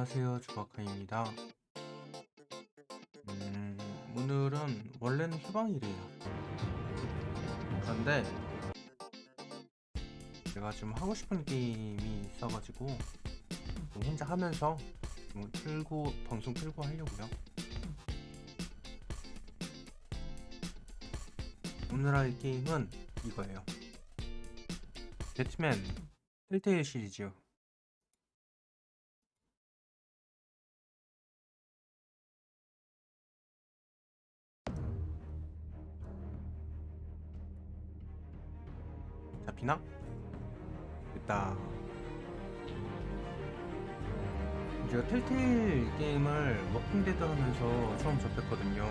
안녕하세요. 주바카입니다. 오늘은 원래는 휴방일이에요. 그런데 제가 좀 하고 싶은 게임이 있어가지고 좀 혼자 하면서 좀 방송 틀고 하려고요. 오늘 할 게임은 이거예요. 배트맨 텔테일 시리즈. 잡히나? 됐다. 제가 텔테일 게임을 워킹데드 하면서 처음 접했거든요.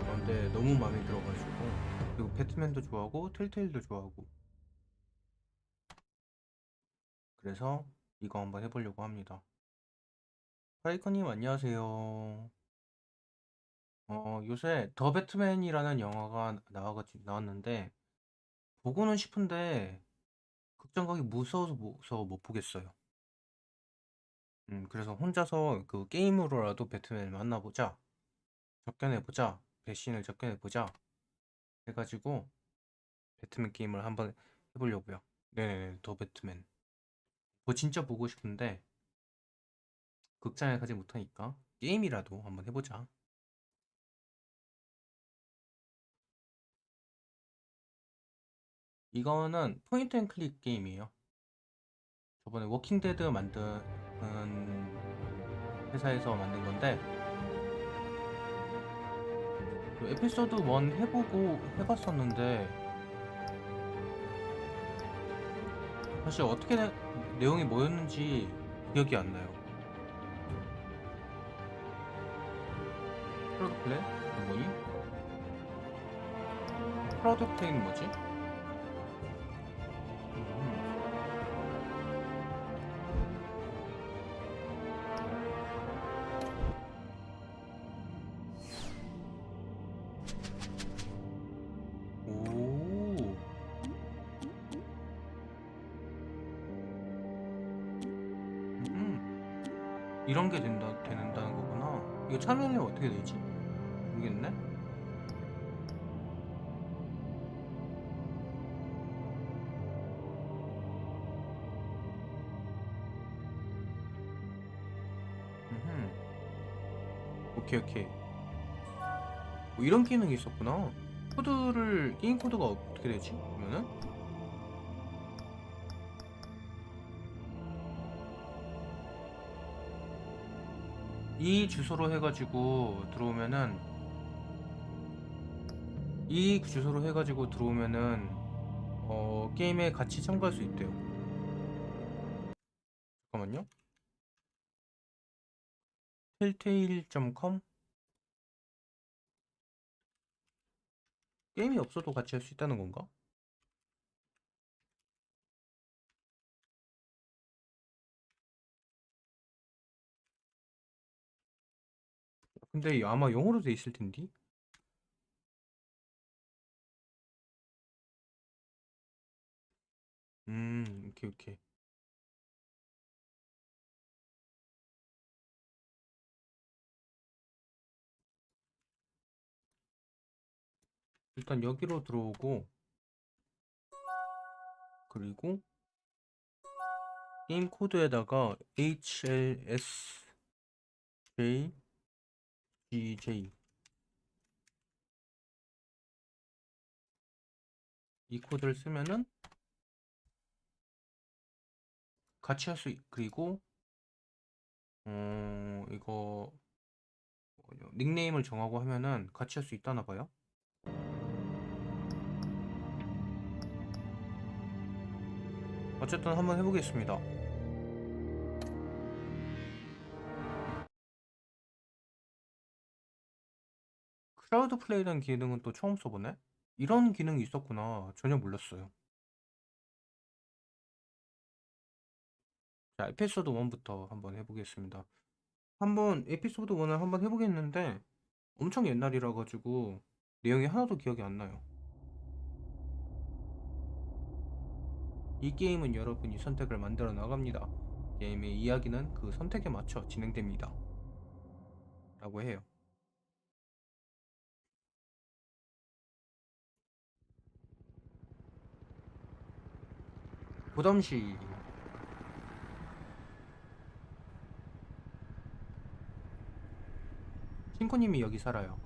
그런데 너무 마음에 들어가지고, 그리고 배트맨도 좋아하고 텔테일도 좋아하고, 그래서 이거 한번 해보려고 합니다. 파이커님 안녕하세요. 요새 더 배트맨이라는 영화가 나왔는데 보고는 싶은데 극장 가기 무서워서 못 보겠어요. 그래서 혼자서 그 게임으로라도 배트맨을 만나보자, 접견해보자, 배신을 접견해보자 해가지고 배트맨 게임을 한번 해보려고요. 네네네, 더 배트맨. 그거 진짜 보고 싶은데 극장에 가지 못하니까 게임이라도 한번 해보자. 이거는 포인트 앤 클릭 게임이에요. 저번에 워킹데드 만든 회사에서 만든 건데, 그 에피소드 1 해봤었는데 사실 내용이 뭐였는지 기억이 안 나요. 프로드 플랜? 뭐니? 프로드 플랜 뭐지? 오, 이런 게 된다는 거구나. 이거 참여는 어떻게 되지? 모르겠네. 오케이 오케이. 뭐 이런 기능이 있었구나. 게임 코드가 어떻게 되지? 그러면은 이 주소로 해가지고 들어오면은 게임에 같이 참가할 수 있대요. 잠깐만요. telltale.com. 게임이 없어도 같이 할 수 있다는 건가? 근데 아마 영어로 돼 있을 텐데. 오케이 오케이. 일단 여기로 들어오고, 그리고 게임 코드에다가 HLSJGJ 이 코드를 쓰면은 같이 할 수 그리고 이거 닉네임을 정하고 하면은 같이 할 수 있다나 봐요. 어쨌든 한번 해보겠습니다. 크라우드 플레이라는 기능은 또 처음 써보네? 이런 기능이 있었구나. 전혀 몰랐어요. 자, 에피소드 1부터 한번 해보겠습니다. 에피소드 1을 한번 해보겠는데 엄청 옛날이라 가지고 내용이 하나도 기억이 안 나요. 이 게임은 여러분이 선택을 만들어 나갑니다. 게임의 이야기는 그 선택에 맞춰 진행됩니다. 라고 해요. 고담시 친구님이 여기 살아요.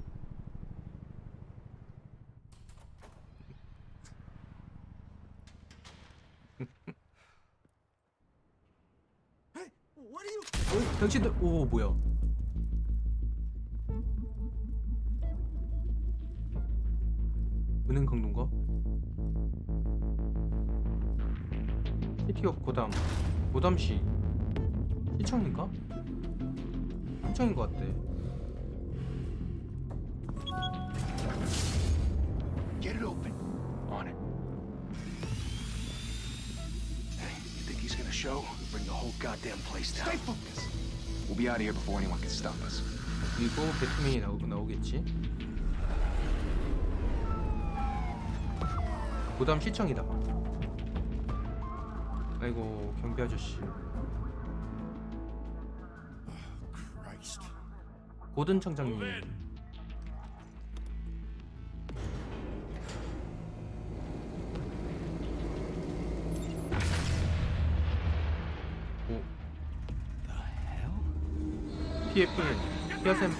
당신들 오 뭐야? 은행 강도인가? 시티 오브 고담시 시청인가? 시청인 것 같대. Get it open. On it. Hey, you think he's gonna show? Bring the whole goddamn place down. Stay focused. We'll be out of here before anyone can stop us. 그리고 배트맨이 나오겠지. 고담 시청이다. 아이고 경비 아저씨. 고든 청장님. 오. 피아셈.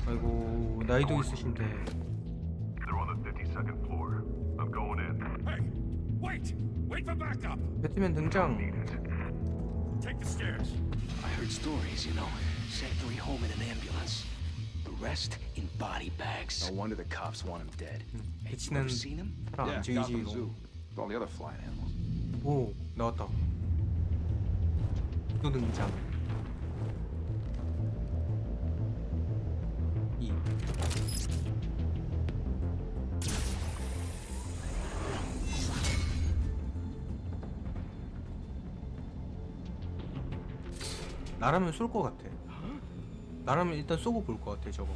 아이고 나이도 있으신데. They're on the 52nd floor. I'm going in. Hey, wait! Wait for backup! 배트맨 등장. Take the stairs. I heard stories, you know. Sent 3 home in an ambulance. The rest in body bags. No wonder the cops want him dead. Hey, you ever seen him? 사람 안 죽이지 이거. With all the other flying animals. 오 나왔다. 또 등장. 이 나라면 쏠 것 같아. 나라면 일단 쏘고 볼 것 같아 저거.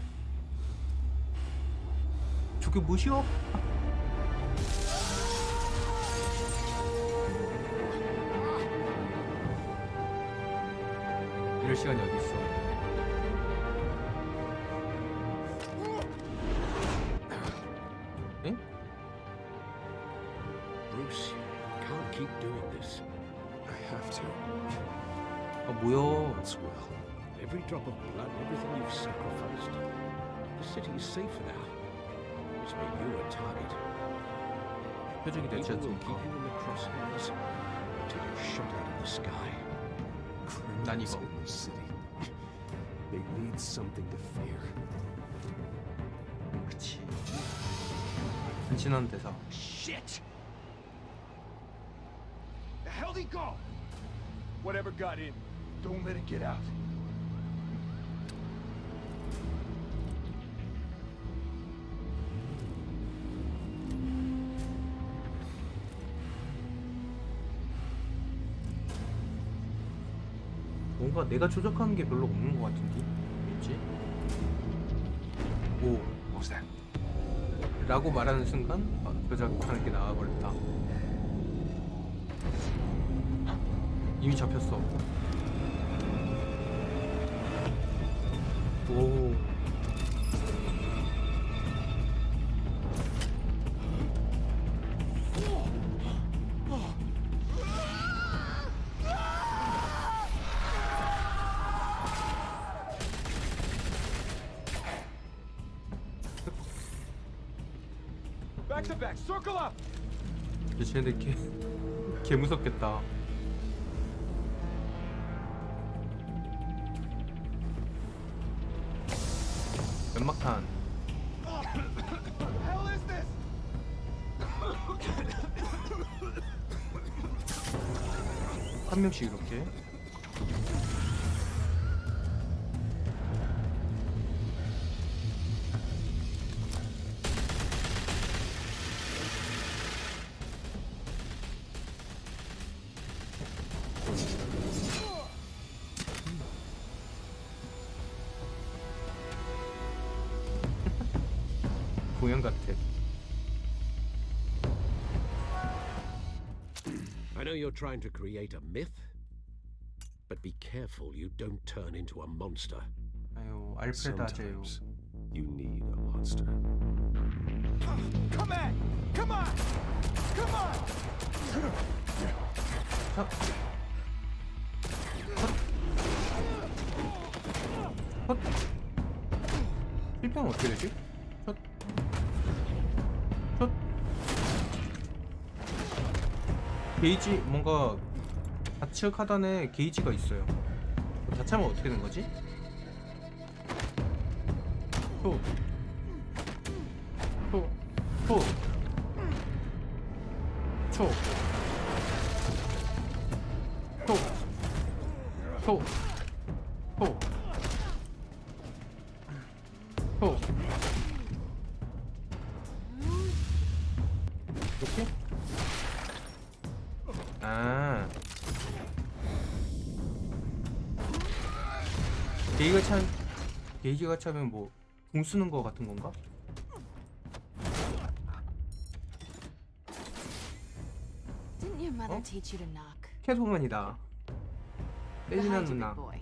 저게 뭐시여? 이럴 시간이 어딨어. 에? Bruce, can't keep doing this. I have to. 아 뭐야? As well. Every drop of blood, everything you've sacrificed. The city is safer now. It's made you a target. 표적이 되지 People will keep 않습니까? you in the crosshairs until you're shot out of the sky. 난 Criminals 이거. in the city. They need something to fear. 그치. 단신한 대사. Shit! The hell'd he go? Whatever got in, don't let it get out. 뭔가 내가 조작하는 게 별로 없는 것 같은데? 왠지? 오 What was that? 라고 말하는 순간 조작하는 게 나와버렸다. 이미 잡혔어. 오 Back to back, circle up! 쟤네 개 무섭겠다. 연막탄. Hell is this? 한 명씩 이렇게. 공연 같아. know you're trying to create a myth, but be careful you don't turn into a monster. 아유, 알프레드 아재요. Sometimes you need a monster. Come on! Come on! Come on! 자. 헛. 실패는 어떻게 되지? 헛. 헛. 게이지 뭔가 좌측 하단에 게이지가 있어요. 다 차면 어떻게 된 거지? 초. 초. 초. 초. 초. 초. 초. 초. 이렇게? 아. 게이지가 차면 뭐 공 쓰는 거 같은 건가? Didn't your mother 어? teach you to knock? 캐소문이다. 때리는 Behind you, 누나. big boy.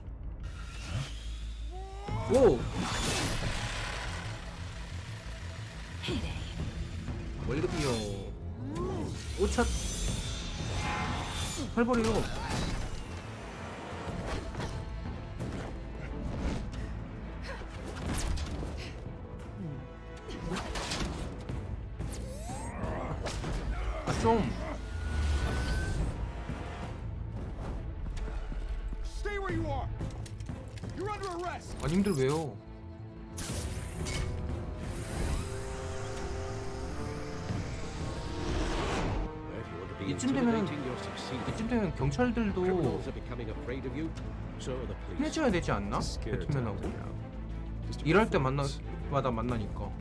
오! Heyday. 월급이요. 오차. 펄벌이요. 아, 좀. Stay where you are! You're under arrest! 아, 님들 왜요? If you want to be 이쯤 되면은- intimidating, you're succeeding. 이쯤 되면 경찰들도 Criminals are becoming afraid of you. So are the police. 친해져야 되지 않나? Scare 배트맨하고? tactic out. Just a 일할 때 performance. 마다 만나니까.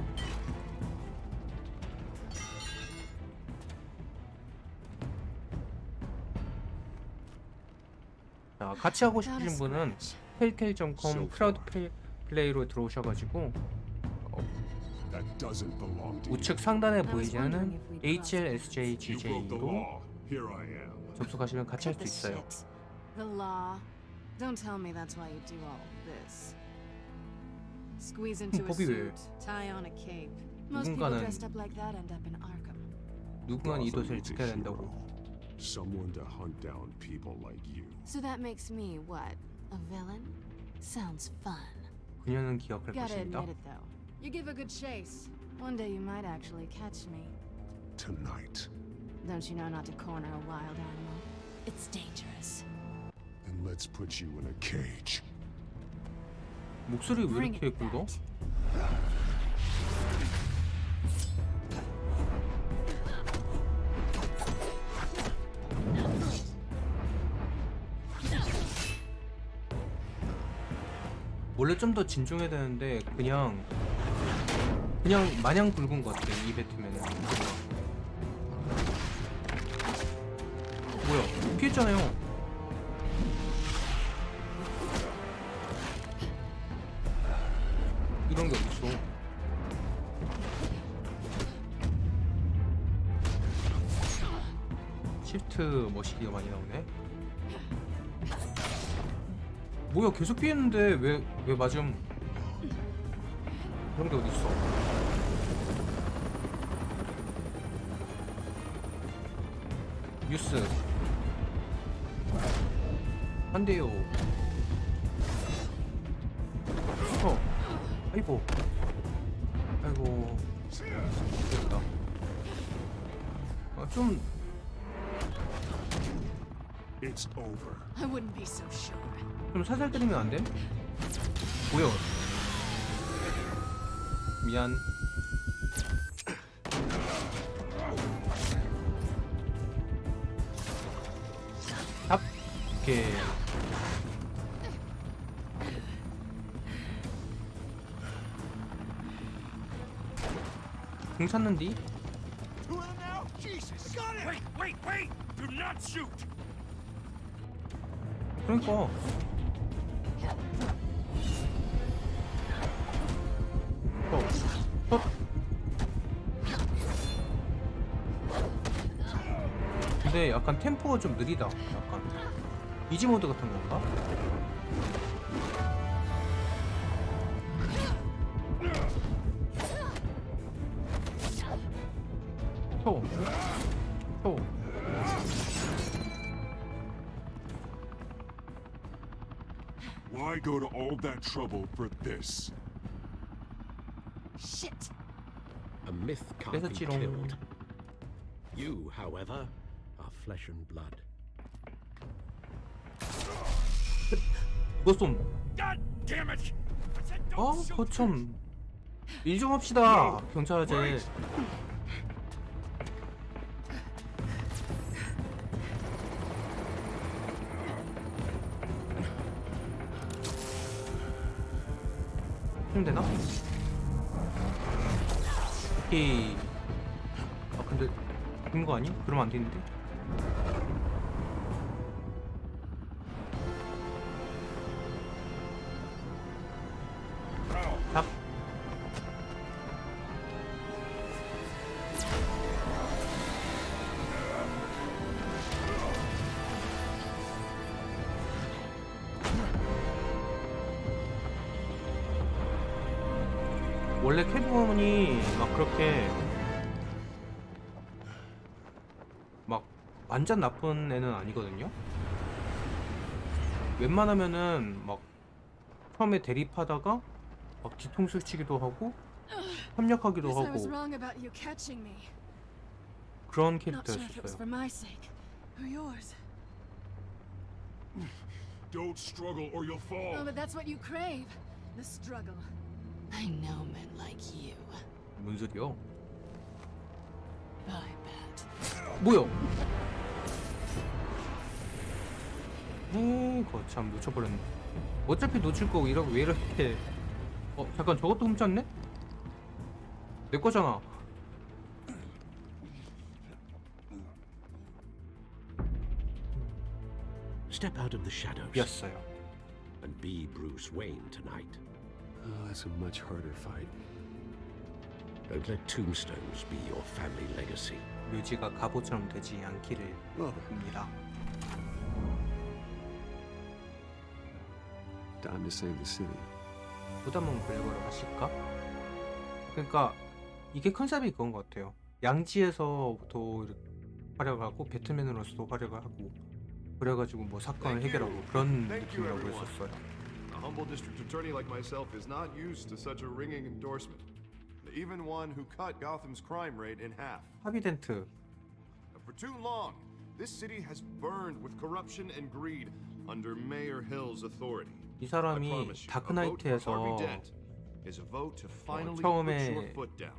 자, 같이 하고 Without a 싶으신 분은 scratch. 텔텔.com 크라우드 플레이로 들어오셔가지고 That doesn't belong to you. 우측 상단에 I was 보이지 않는 wondering if we'd crossed You broke the HLSJGJ로 law. Here I am. 접속하시면 같이 할 Cut 수 the 있어요. shit. The law. Don't tell me that's why you do all this. Squeeze into a 법이 왜? suit, tie on a cape. Most people 누군가는- dressed up like that end up in Arkham. 누군가는 이 Gotham 도시를 needs a 지켜야 된다고. hero. Someone to hunt down people like you. So that makes me what? A villain? Sounds fun. 그녀는 기억할 Gotta 것입니다. admit it though. You give a good chase. One day you might actually catch me. Tonight. Don't you know not to corner a wild animal? It's dangerous. Then let's put you in a cage. 목소리 왜 Bring 이렇게 it 굵어? back. 원래 좀 더 진중해야 되는데 그냥 마냥 굵은 것 같아 이 배트맨은. 뭐야? 피했잖아요. 이런 게 어딨어? 시프트 머시기가 많이 나오네. 뭐야, 계속 피했는데 왜 맞음? 그런 게 어딨어? 뉴스 안 돼요. 아이고 됐다. 좀 It's over. I wouldn't be so sure. 살살 때리면 안 돼? 뭐야? 미안. 답. 오케이. 공 찾는디? Two of them now? Jesus! Got it! Wait! Do not shoot! 그러니까. 근데 약간 템포가 좀 느리다. 약간 이지 모드 같은 건가? 초. 초. Why go to all that trouble for this? Shit! A myth can't be 뺏었지롱. killed. You, however, are flesh and blood. 뭐 좀. God damn it! 거참. 일 좀 합시다. 경찰 아재. 되나? 오케이. 아 근데 된 거 아니? 그러면 안 되는데. 잡. 원래 캐트우먼이 막 그렇게 막 완전 나쁜 애는 아니거든요. 웬만하면은 막 처음에 대립하다가 막 뒤통수 치기도 하고 협력하기도 Guess I was 하고 wrong about you catching me. 그런 Not sure if it was 캐릭터였어요. for my sake or yours. Don't struggle or you'll fall. Oh, but that's what you crave. The struggle. I know men like you. 뭔 소리요? I bet. 뭐야? 이거 참 놓쳐버렸네. 어차피 놓칠 거고 이러고 왜 이렇게? 잠깐 저것도 훔쳤네? 내 거잖아. Step out of the shadows 였어요. and be Bruce Wayne tonight. Oh, that's a much harder fight. Don't let tombstones be your family legacy. 묘지가 갑옷처럼 되지 않기를 빕니다. Time to save the city. 부담은 그래버려 하실까? 그러니까 이게 컨셉이 그건 것 같아요. 양지에서부터 이렇게 활약하고 배트맨으로서도 활약을 하고 그래가지고 뭐 사건을 해결하고 그런 느낌이라고 했었어요. A humble district attorney like myself is not used to such a ringing endorsement. Even one who cut Gotham's crime rate in half. 하비덴트 For too long, this city has burned with corruption and greed under Mayor Hill's authority. 이 I 사람이 promise you, a vote for 다크나이트에서 Harvey Dent is a vote to finally put 처음에 your foot down.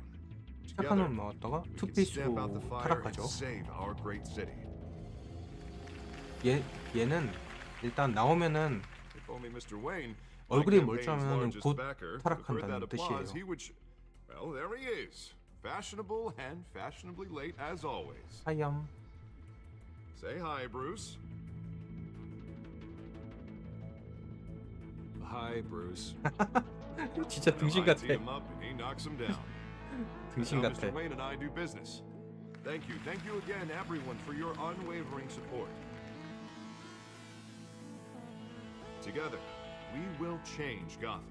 착한 Together, 놈 나왔다가 we can 투피스로 stamp out the fire and 타락하죠. save our great city. 얘는 일단 나오면은 If only Mr. Wayne, 얼굴이 my campaign's 멀쩡하면은 largest 곧 backer, could have heard that 타락한다는 applause, 뜻이에요. he would well, there he is. Fashionable and fashionably late as always. 하염. Say hi, Bruce. Hi, Bruce. 진짜 등신 I 같아. tee him up and he knocks him down. 등신 Now 같아. Mr. Wayne and I do business. Thank you again, everyone, for your unwavering support. Together, we will change Gotham.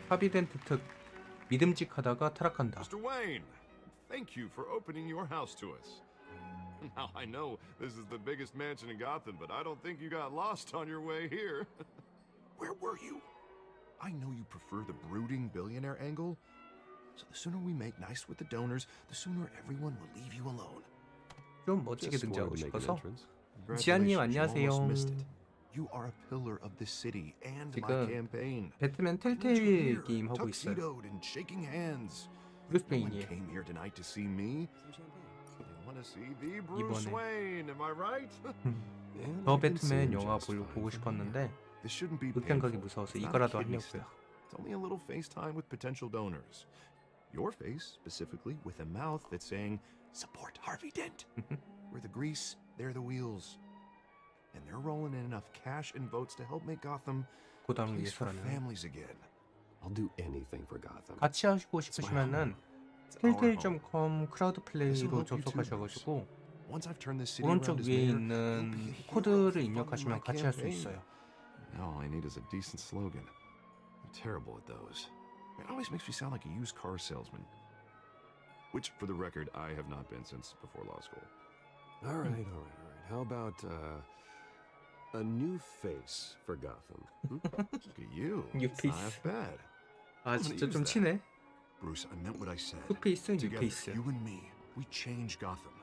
하비덴트 특 믿음직하다가 타락한다. Mr. Wayne, thank you for opening your house to us. Now, I know this is the biggest mansion in Gotham, but I don't think you got lost on your way here. Where were you? I know you prefer the brooding billionaire angle, so the sooner we make nice with the donors, the sooner everyone will leave you alone. 좀 멋지게 Just 등장하고 wanted to make an 싶어서. entrance. 지안님 Congratulations, you almost 안녕하세요. missed it. You are a pillar of this city and my 지금 campaign. 배트맨 Didn't you 텔테일 hear? 게임 하고 있어요. Tuxedoed and shaking hands. 브루스 No one 페인이에요. came here tonight to see me. They want to see the Bruce 이번에. Wayne. Am I right? And 더 I can see 배트맨 him 영화 just fine 보고 from 싶었는데 This shouldn't be 우편가기 painful. 무서워서 It's not 이거라도 kidney 하려고요. stuff. It's only a little FaceTime with potential donors. Your face, specifically, with a mouth that's saying, support Harvey Dent. We're the grease, they're the wheels. And they're rolling in enough cash and votes to help make Gotham a 고담을 place for 위해서라면 families again. I'll do anything for Gotham. 같이 하시고 싶으시면은 텔테일.com 크라우드 플레이로 접속하셔가지고 오른쪽 위에 있는 코드를 입력하시면 같이 할 수 있어요. All I need is a decent slogan. I'm terrible at those. It always makes me sound like a used car salesman. Which, for the record, I have not been since before law school. All right. How about a new face for Gotham? Look at you. New It's not face. half bad. 아 진짜 좀 치네. Bruce, I meant what I said. 투페이스, Together, 뉴페이스. you and me, we change Gotham.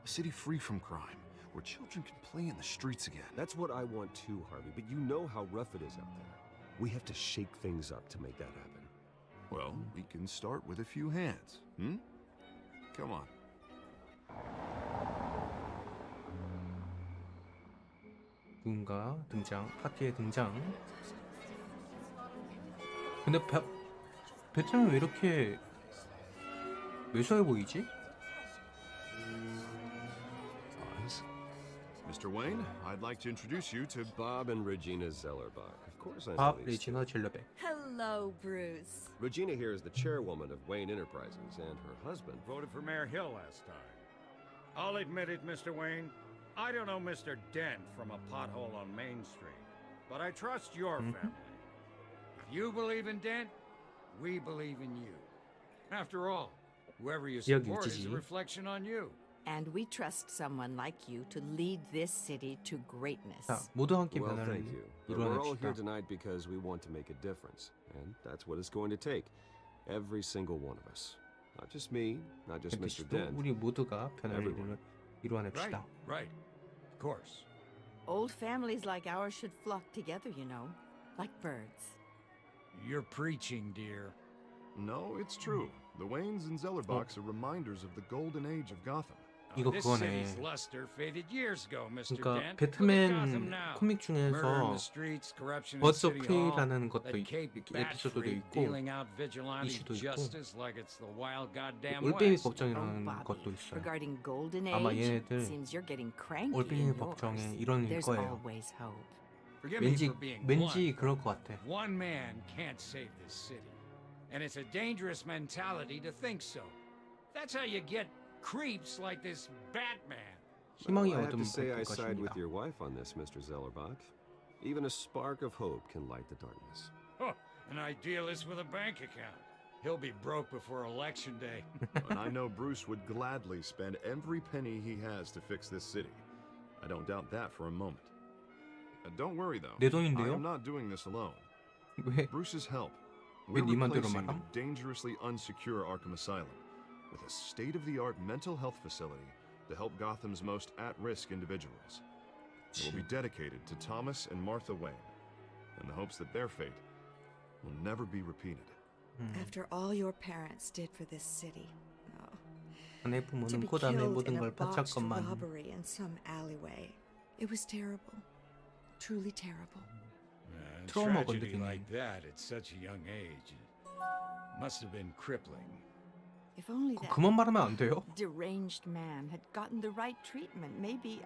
A city free from crime, where children can play in the streets again. That's what I want too, Harvey, but you know how rough it is out there. We have to shake things up to make that happen. Well, we can start with a few hands, hmm? Come on. 누군가 등장, 파티에 등장. 근데 배트맨 왜 이렇게 왜소해 보이지? Mr. Wayne, I'd like to introduce you to Bob and Regina Zellerbach. Of course I know 밥, these 레지나, 젤러백. Hello, Bruce. Regina here is the chairwoman of Wayne Enterprises, and her husband. Voted for Mayor Hill last time. I'll admit it, Mr. Wayne. I don't know Mr. Dent from a pothole on Main Street, but I trust your family. If you believe in Dent, we believe in you. After all, whoever you 기억 support is 유지지. a reflection on you. And we trust someone like you to lead this city to greatness. 자, 모두 함께 Well, 변화를 thank you. But we're all here 이뤄냅시다. tonight because we want to make a difference, and that's what it's going to take. Every single one of us. Not just me, not just Mr. 에피소드, Dent. 우리 모두가 변화를 Everyone. 이뤄냅시다. Right. Of course. Old families like ours should flock together, you know, like birds. You're preaching, dear. No, it's true. The Waynes and Zellerbachs are reminders of the golden age of Gotham. 이거 This 그거네. city's luster faded years ago, Mr. 그러니까 Dent. 배트맨 Look at Gotham now. 코믹 Murder in 중에서 the streets, corruption in 버즈 오브 City Hall, 프레이라는 것도 that Cape 에피소드도 Bat 있고 dealing out vigilante 이슈도 있고 justice like it's the wild goddamn 올빼미 West. Oh, 법정이라는 Bobby, 것도 있어요. regarding golden 아마 age, 얘네들 seems you're getting cranky 올빼미 in 법정에 yours. 이런 일 There's 거예요. always hope. Forgive me 왠지 for being blunt. 왠지 그럴 것 같아. One man can't save this city. And it's a dangerous mentality to think so. That's how you get creeps like this Batman. 희망이 I have 어둠 to say I 볼 side with 것입니다. your wife on this, Mr. Zellerbach. Even a spark of hope can light the darkness. Oh, an idealist with a bank account. He'll be broke before election day. And I know Bruce would gladly spend every penny he has to fix this city. I don't doubt that for a moment. Don't worry though. 내 I 돈인데요? am not doing this alone. 왜? Bruce's help. 왜 We're 네 맘대로 replacing the 말함? dangerously unsecure Arkham Asylum with a state-of-the-art mental health facility to help Gotham's most at-risk individuals. It will be dedicated to Thomas and Martha Wayne, in the hopes that their fate will never be repeated. After all your parents did for this city. 아내 To 부모는 be 고담에 killed 모든 in a 걸 botched 바쳤건만 robbery in some alleyway. It was terrible. Truly terrible. A 트라우마 tragedy 건드리네. like that at such a young age must have been crippling. If only that 그만 말하면 안 돼요? Deranged man had gotten the right treatment. Maybe.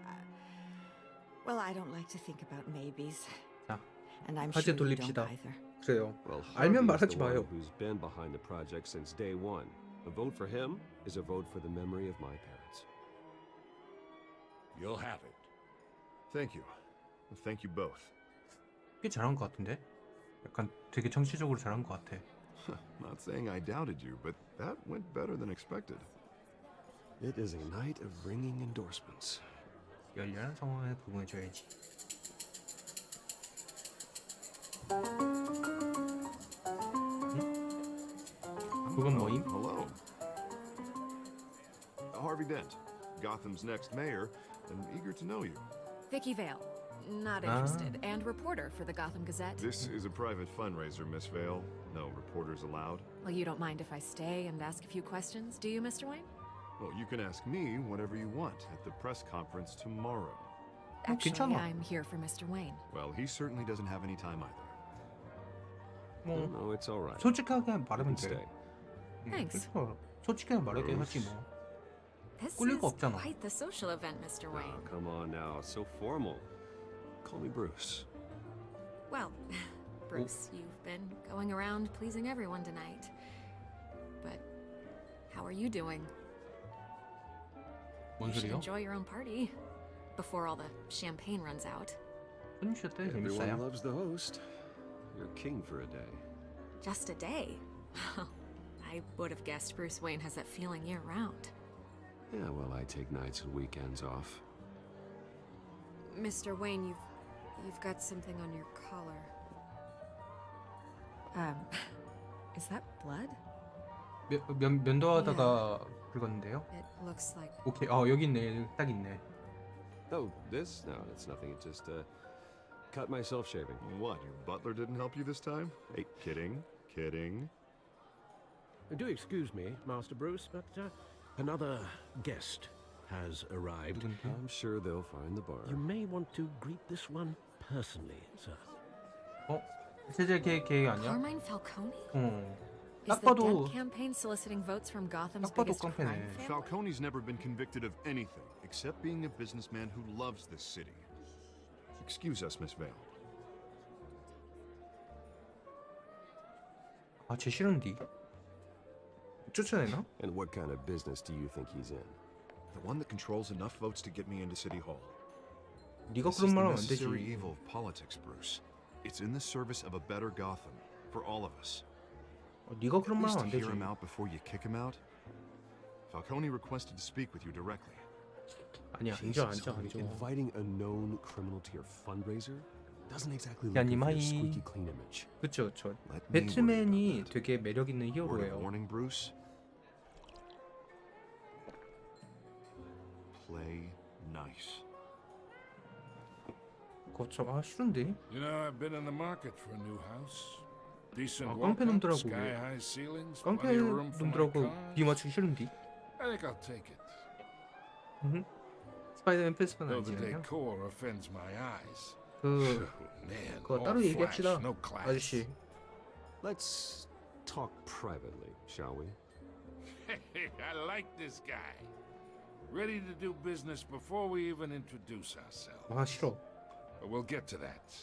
Well, I don't like to think about maybes. 자, And I'm 화제 sure you don't 돌립시다. either. 그래요. Well, 알면 Harvey's 말하지 the one 마요. who's been behind the project since day one. A vote for him is a vote for the memory of my parents. You'll have it. Thank you. Thank you both. 꽤 잘한 것 같은데? 약간 되게 정치적으로 잘한 것 같아. Not saying I doubted you, but that went better than expected. It is a night of ringing endorsements. 열렬한 상황에 부응해줘야지. 그건 뭐임? Hello. Harvey Dent, Gotham's next mayor, and eager to know you. Vicky Vale. Not Ah. interested. And reporter for the Gotham Gazette. This is a private fundraiser, Miss Vale. No reporters allowed. Well, you don't mind if I stay and ask a few questions, do you, Mr. Wayne? Well, you can ask me whatever you want at the press conference tomorrow. Actually, 괜찮아. I'm here for Mr. Wayne. Well, he certainly doesn't have any time either. Oh, 뭐 no, it's all right. 솔직하게 You 말하면 can 돼. stay. Thanks. 솔직하게 말하게 하지 뭐. This 꿀릴 is 거 없잖아. quite the social event, Mr. Wayne. Oh, come on now, so formal. Call me Bruce. Well, Bruce, you've been going around pleasing everyone tonight. But are you doing? 뭔 You should 소리요? enjoy your own party before all the champagne runs out. 손님 쉬었대 Everyone 재밌어요. loves the host. You're king for a day. Just a day. I would have guessed Bruce Wayne has that feeling year round. Yeah, well, I take nights and weekends off. Mr. Wayne, you've got something on your collar. Is that blood? 면도하다가 긁었는데요. It looks like 오케이. 여기 있네. 딱 있네. Oh, this? No, it's nothing. It just, cut myself shaving. What, your butler didn't help you this time? Hey, kidding. Do excuse me, Master Bruce, but another guest has arrived. I'm sure they'll find the bar. You may want to greet this one personally, sir. 세제 계획 아니야? Carmine Falcone? 딱 Is the 봐도 Dent campaign soliciting votes from Gotham's 딱 봐도 biggest crime 깡패네. family? Falcone's never been convicted of anything except being a businessman who loves this city. Excuse us, Miss Vale. 쟤 싫은디. 쫓아내나? And what kind of business do you think he's in? The one that controls enough votes to get me into City Hall. 네가 This 그런 is the 말 하면 안 necessary 되지. evil of politics, Bruce. It's in the service of a better Gotham for all of us. 네가 At 그런 말 least 하면 안 hear 되지. him out before you kick him out. Falcone requested to speak with you directly. 아니야, Jesus, 앉아. inviting a known criminal to your fundraiser doesn't exactly 야, look 님 good for your 하이. squeaky clean image. 그쵸. Let me worry 배트맨이 about that. 되게 매력 있는 Word of 히어로예요. warning, Bruce. Play nice. 거참 싫은데. You know, I've been in the market for a new house. Decent 깡패 walk-up, 놈들하고 sky-high ceilings, 깡패 plenty of room for my 놈들하고 cars. 비 맞추기 싫은디. I think I'll take it. 스파이더맨 패스판 Though the 아니잖아요. decor offends my eyes. 그 Man, 그거 all 따로 flash, 얘기합시다. no class. 아저씨. Let's talk privately, shall we? Hey, I like this guy. Ready to do business before we even introduce ourselves. 싫어. But we'll get to that.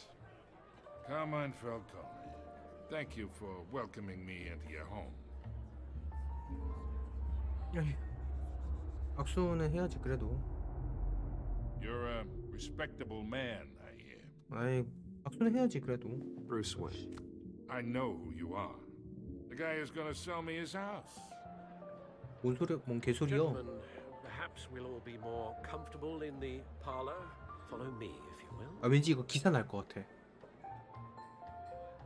Carmine Falcone, thank you for welcoming me into your home. 악수는 해야지 그래도. You're a respectable man, I hear. 아이, 악수는 해야지 그래도. Bruce Wayne. I know who you are. The guy who's gonna sell me his house. 뭔 개소리여. Gentlemen, perhaps we'll all be more comfortable in the parlor. Follow me, if you will. 왠지 이거 기사 날 것 같아.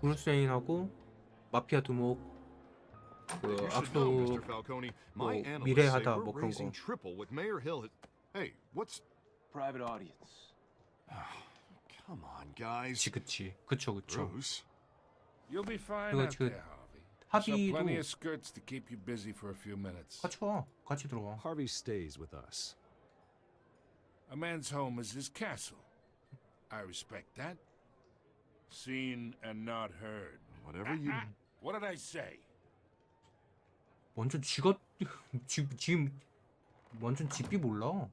브루스 웨인하고 마피아 두목 그 You should know, 악수 Mr. Falcone. My 뭐 analysts say 미래하다 we're 뭐 그런 raising 거. triple with Mayor Hill. Hey, what's? Private audience. Come on, guys. 그치. 그쵸. Bruce. You'll be fine 그거 out 그 there, Harvey. So plenty 합의도 of skirts to keep you busy for a few minutes. 같이 와. 같이 들어와. Harvey stays with us. A man's home is his castle. I respect that. Seen and not heard. Whatever you. What did I say? 완전 지가 지금 완전 집비 몰라.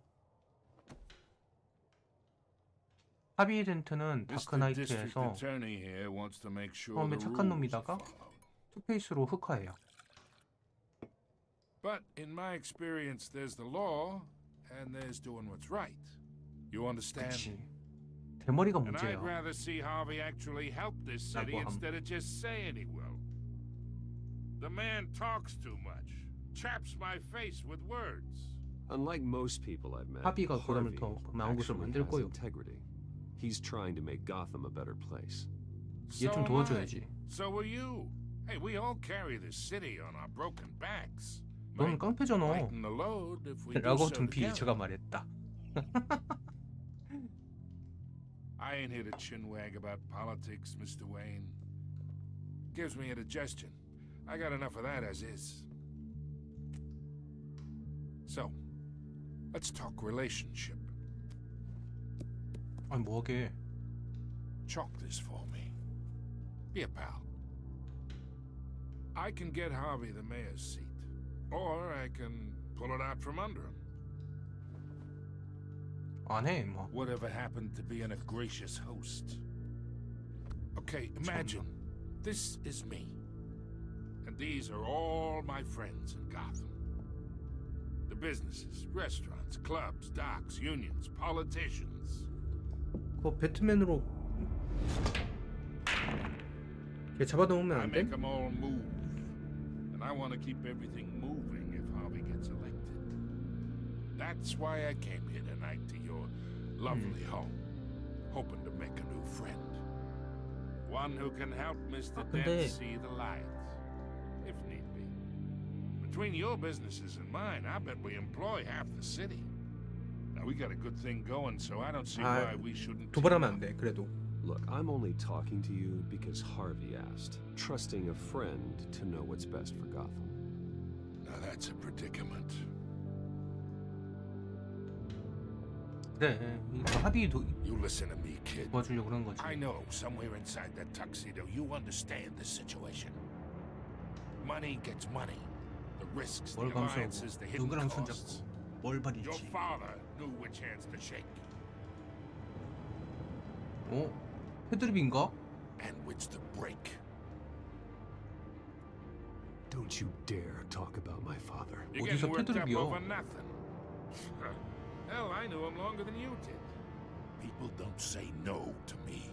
하비 덴트는 Mr. District 다크나이트에서 Attorney here wants to make sure 처음에 the 착한 rules are 놈이다가 followed. 투페이스로 흑화해요. But in my experience, there's the law, and there's doing what's right. You understand? 그치. 대머리가 And I'd 문제야. rather see Harvey actually help this city 라고 함. instead of just saying he will. The man talks too much, chaps my face with words. Unlike most people I've met, 합의가 그러면 Harvey 더 나은 곳을 actually 만들 has 거요. integrity. He's trying to make Gotham a better place. 얘 좀 am I. 도와줘야지. So are you. Hey, we all carry this city on our broken backs. 너는 Might 깡패잖아. lighten the load if we do 라고 so 둠피 together. 제가 말했다. I ain't here to chinwag about politics, Mr. Wayne. Gives me indigestion. I got enough of that as is. So, let's talk relationship. 아니 뭐하게. Chalk this for me. Be a pal. I can get Harvey the mayor's seat, or I can pull it out from under him. 안 해, 뭐. Whatever happened to being a gracious host? Okay, imagine this is me, and these are all my friends in Gotham. The businesses, restaurants, clubs, docks, unions, politicians. 그거 배트맨으로 걔 잡아놓으면 I 안 돼? make them all move. And I want to keep everything moving if Harvey gets elected. That's why I came here tonight to your lovely home, hoping to make a new friend. One who can help Mr. 근데- Dent see the light, if need be. Between your businesses and mine, I bet we employ half the city. Now we got a good thing going, so I don't see why we shouldn't. 도발하면 안 돼. 그래도. Look, I'm only talking to you because Harvey asked, trusting a friend to know what's best for Gotham. Now that's a predicament. 그래. 이거 합의도 You listen to me, kid. 도와주려고 그런 거지. I know somewhere inside that tuxedo you understand the situation. Money gets money. The risks, the 뭘 alliances, 감수하고 the hidden 누구랑 costs. 손잡고 뭘 Your 버릴지. father knew which hands to shake 어? 패드립인가? and which to break. Don't you dare talk about my father. You're 어디서 getting worked up 패드립이야? over nothing. Hell, I knew him longer than you did. People don't say no to me.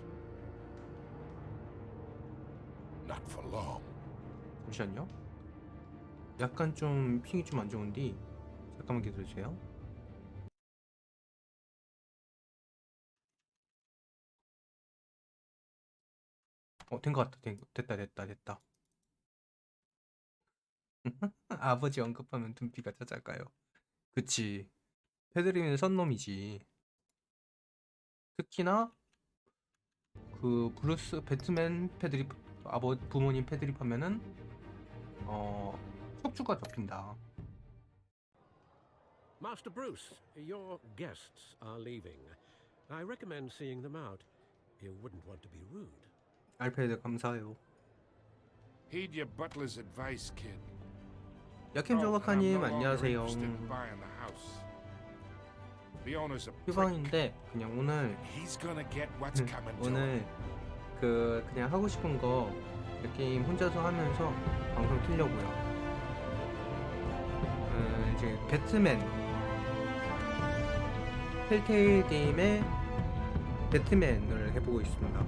Not for long. 잠시만요. 약간 좀 핑이 좀 안 좋은데 잠깐만 기다려주세요. 된 것 같다. 됐다. 아버지 언급하면 둠피가 찾아가요. 그치. 패드립은 선놈이지. 특히나 그 브루스 배트맨 패드립 부모님 패드립 하면은 척추가 접힌다. Master Bruce, your guests are leaving. I recommend seeing them out. You wouldn't want to be rude. 알프레드 감사해요. Heed your butler's advice, kid. 야캠 조각하님 안녕하세요. 휴방인데 그냥 오늘 그냥 하고 싶은 거 게임 혼자서 하면서 방송 틀려고요. 이제 배트맨 텔테일 게임의 배트맨을 해보고 있습니다.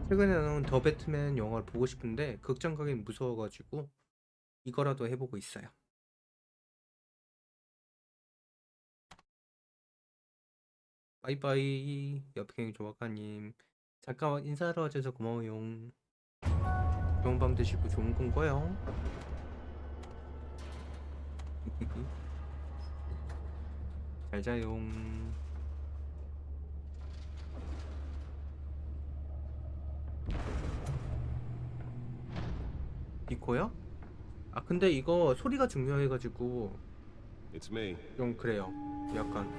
최근에 나온 더 배트맨 영화를 보고 싶은데 극장 가긴 무서워가지고 이거라도 해보고 있어요. 바이바이. 옆에 조각가님 잠깐 인사하러 와줘서 고마워요. 좋은 밤 되시고 좋은 꿈 꿔요. 잘 자요. 니코요? 아 근데 이거 소리가 중요해가지고 It's me. 좀 그래요. 약간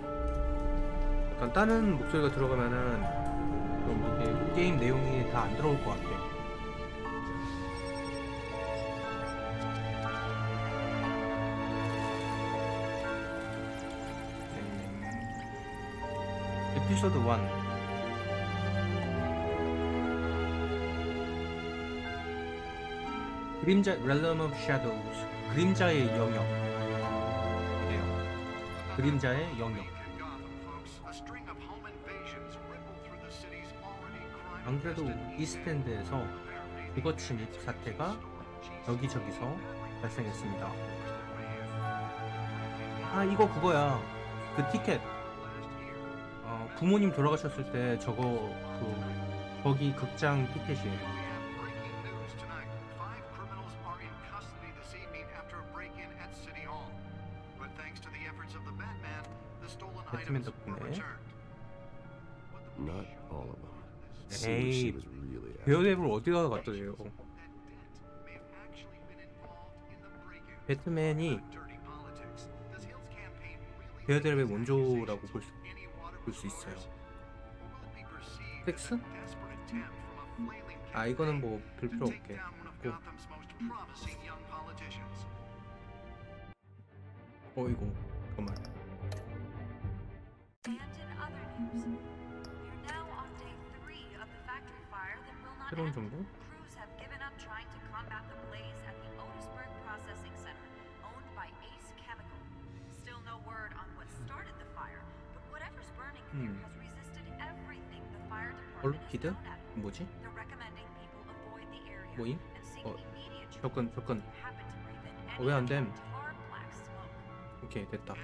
다른 목소리가 들어가면은 좀 이게 게임 내용이 다 안 들어올 것 같아. 에피소드 1 그림자 Realm of Shadows 그림자의 영역 이래요. 그림자의 영역. 안 그래도 이스트엔드에서 주거 침입 사태가 여기저기서 발생했습니다. 아 이거 그거야. 그 티켓 부모님 돌아가셨을 때 저거 거기 극장 티켓이에요. 배트맨 덕분에. Not all of them. 에이 베어데블 어디다가 갖다 대요. 배트맨이 베어데블의 원조라고 볼 수 있어요. 텍스? 아 이거는 뭐 별 필요 없게. 이거 잠깐만. 새로운 정보? 얼루피드? 뭐지? 뭐임? 접근. 왜 안 됨? 오케이, 됐다.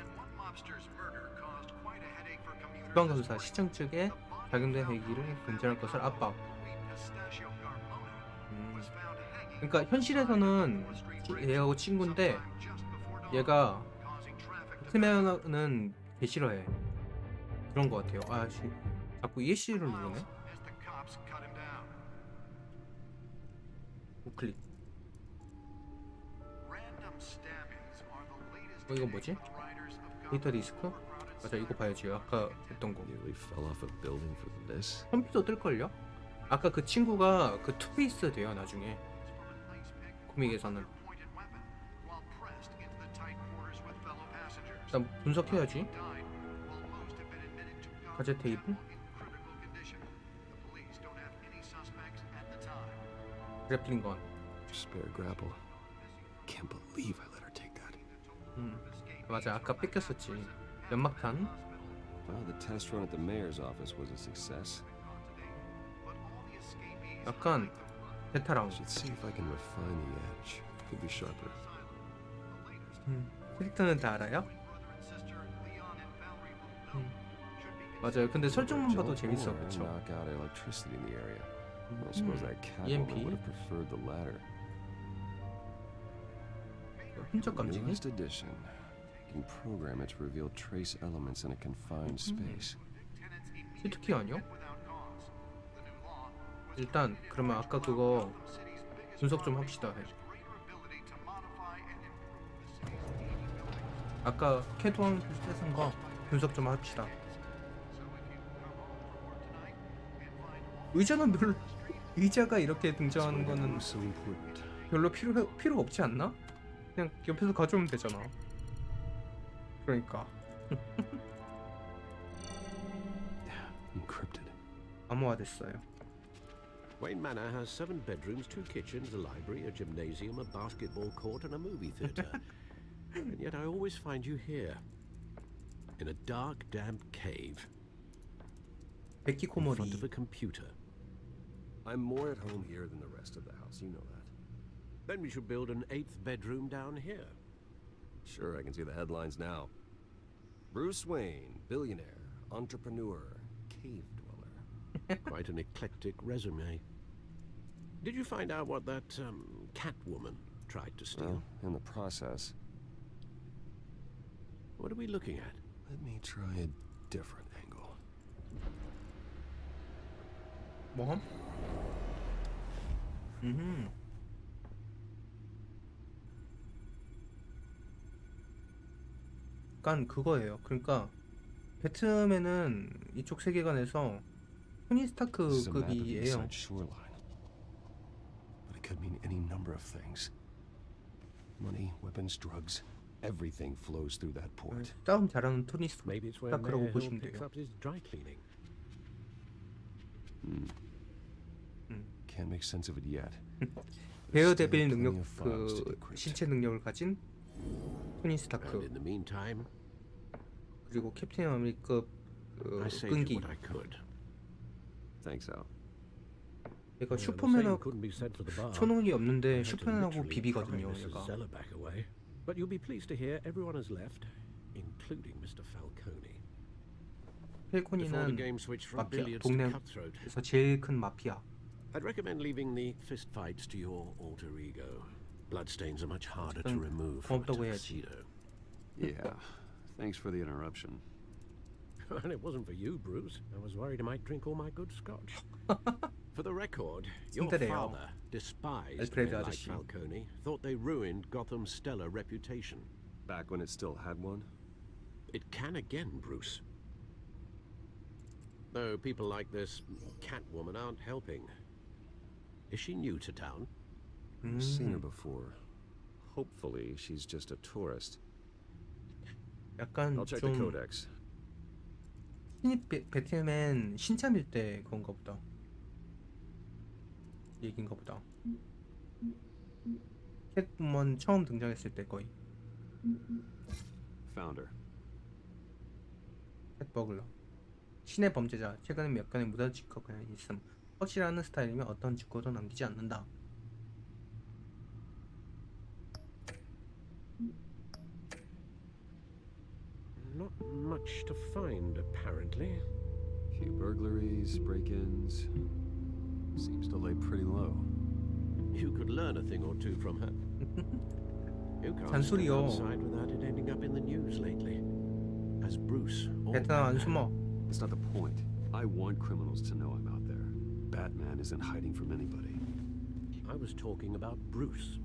주방검사 시청 측에 작용된 회기를 분절할 것을 압박. 그러니까 현실에서는 얘하고 친구인데 얘가 배트맨은 개 싫어해. 그런 것 같아요. 아씨, 자꾸 ESC를 누르네. 우클릭. 이거 뭐지? 데이터 디스크? 맞아, 이거 봐야지. 아까 했던 거. 컴퓨터 뜰걸요? 아까 그 친구가 그 투페이스 돼요, 나중에. 코믹에서는. 일단 분석해야지. 가제 테이블? 그래플링 건. Spare grapple. Can't believe I let her take that. 맞아, 아까 뺏겼었지. 연막탄. Well, the test run at the mayor's office was a success. 약간 베타랑. Should see if I can refine the edge. Could be sharper. 캐릭터는 다 알아요? 맞아요. 근데 설정만 봐도 재밌어, 그렇죠? Knock out electricity in the area. I suppose that EMP. Catwoman would have preferred the latter. 흔적 감지기? Newest edition. You can program it to reveal trace elements in a confined space. 히트키 아니요? 일단 그러면 아까 그거 분석 좀 합시다. 아까 캐도왕 떼선 거 분석 좀 합시다. 의자는 별로, 의자가 이렇게 등장하는 거는 별로 필요가 없지 않나? 그냥 옆에서 가져오면 되잖아. 그러니까. Encrypted. 암호화됐어요. Wayne Manor has 7 bedrooms, 2 kitchens, a library, a gymnasium, a basketball court, and a movie theater. And yet I always find you here, in a dark, damp cave, in 백기코모리. front of a computer. I'm more at home here than the rest of the house. You know that. Then we should build an 8th bedroom down here. Sure, I can see the headlines now. Bruce Wayne, billionaire, entrepreneur, cave dweller. Quite an eclectic resume. Did you find out what that Catwoman tried to steal? Well, in the process. What are we looking at? Let me try a different angle. 뭐? 약간 그거예요. 그러니까 배트맨은 이쪽 세계관에서 토니 스타크 This is a map of the 급이에요. eastside shoreline. But it could mean any number of things. Money, weapons, drugs. Everything flows through that port. 싸움 잘하는 토니 Maybe it's where 스타크라고 Mayor Hill 보시면 picks 돼요. up his dry cleaning. Can't make sense of it yet. 베어데빌 능력, 그 신체 능력을 가진 토니 And 스타크, in the meantime, 그리고 캡틴 아메리카 그 I saved 끈기. what I could. Thanks, Al. 얘가 The same 슈퍼맨하고 couldn't be said for the bar. 초능력이 없는데 I had to 슈퍼맨하고 literally 비비거든요. pry Mrs. 얘가. Zeller back away. But you'll be pleased to hear everyone has left, including Mr. Falcone. Before the 펠코니는 game switched from 마피아, billiards to 동네에서 cutthroat, 제일 큰 마피아. I'd recommend leaving the fistfights to your alter ego. Bloodstains are much harder to remove from a 고맙다고 해야지. tuxedo. Yeah. Thanks for the interruption. And it wasn't for you, Bruce. I was worried I might drink all my good scotch. For the record, your 순대래요. father despised 알프레드 men like 아저씨. Falcone, thought they ruined Gotham's stellar reputation. Back when it still had one? It can again, Bruce. Though people like this Catwoman aren't helping. Is she new to town? I've seen her before. Hopefully, she's just a tourist. 약간 I'll check the 좀 codex. 신입 배트맨 신참일 때 그건가 보다. 얘긴가 보다. 캣우먼 처음 등장했을 때 거의. Found her. 캣버글러. 신의 범죄자. 최근에 몇 건의 무단 직거가 있음. 확실한 스타일이면 어떤 직거도 남기지 않는다. Not much to find, apparently. Few burglaries, break-ins. Seems to lay pretty low. You could learn a thing or two from her. You can't step 잔소리요. outside without it ending up in the news lately. As Bruce or 베트남 안 숨어. That's not the point. I want criminals to know I'm out there. Batman isn't hiding from anybody. I was talking about Bruce.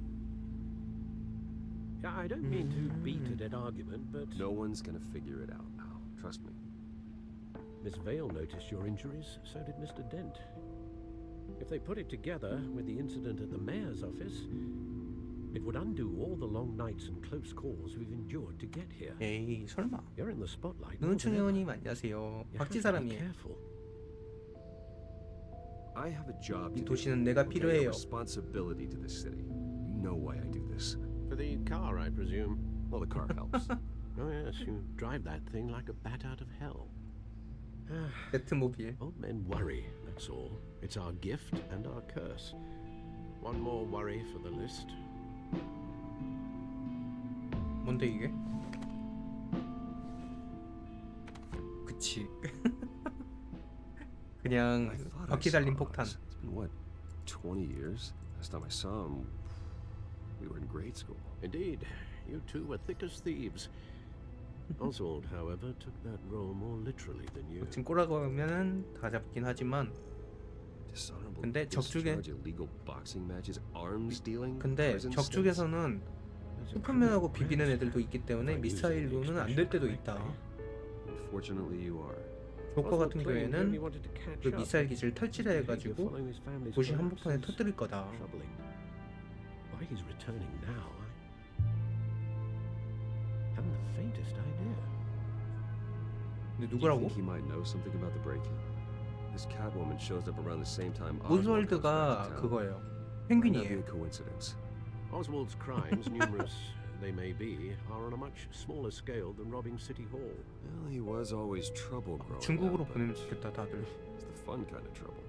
I don't mean to beat a dead argument, but No one's gonna figure it out now. Trust me. Miss Vale noticed your injuries, so did Mr. Dent. If they put it together with the incident at the mayor's office, it would undo all the long nights and close calls we've endured to get here. 에이 설마. You're in the spotlight. more than 노은충 ever. 의원님 안녕하세요. You have 박쥐 to be 사람이에요. careful. I have a job 이 to do. 도시는 내가 Okay, a 필요해요. responsibility to this city. You know why I do this. For the car, I presume. Well, the car helps. Oh yes, you drive that thing like a bat out of hell. 배트모빌. Old men worry, that's all. It's our gift and our curse. One more worry for the list. 뭔데 이게? 그치. 그냥 I thought I 바퀴 saw 달린 폭탄. us. It's been what, 20 years? Last time I saw him, we were in grade school. Indeed, you two were thick as thieves. Oswald, however, took that role more literally than you. 지금 꼬라고 하면은 다 잡긴 하지만 Dishonorable 근데 적중에- discharge, illegal boxing matches, arms dealing, 근데 prison stints. 적중에서는 There's a 슈퍼맨하고 criminal 비비는 arrest. 애들도 있기 때문에 If I use the 미사일로는 안 될 때도 있다. expression Unfortunately, you are. 조커 Oswald 같은 claimed he 경우에는 only wanted to catch 그 up. 미사일 기지를 탈취를 The behavior 해가지고 following his family's 도시 collapse 한복판에 is 터뜨릴 거다. troubling. Why he's returning now, I haven't the faintest idea. 근데 Do you 누구라고? think he might know something about the break-in? This Catwoman shows up around the same time Oswald goes back 오즈월드가 to town. 그거예요. Might not be 펭귄이에요. a coincidence. Oswald's crimes, numerous they may be, are on a much smaller scale than robbing City Hall. Well, he was always trouble growing 중국으로 up, 보내면 but 좋겠다 다들. it's the fun kind of trouble.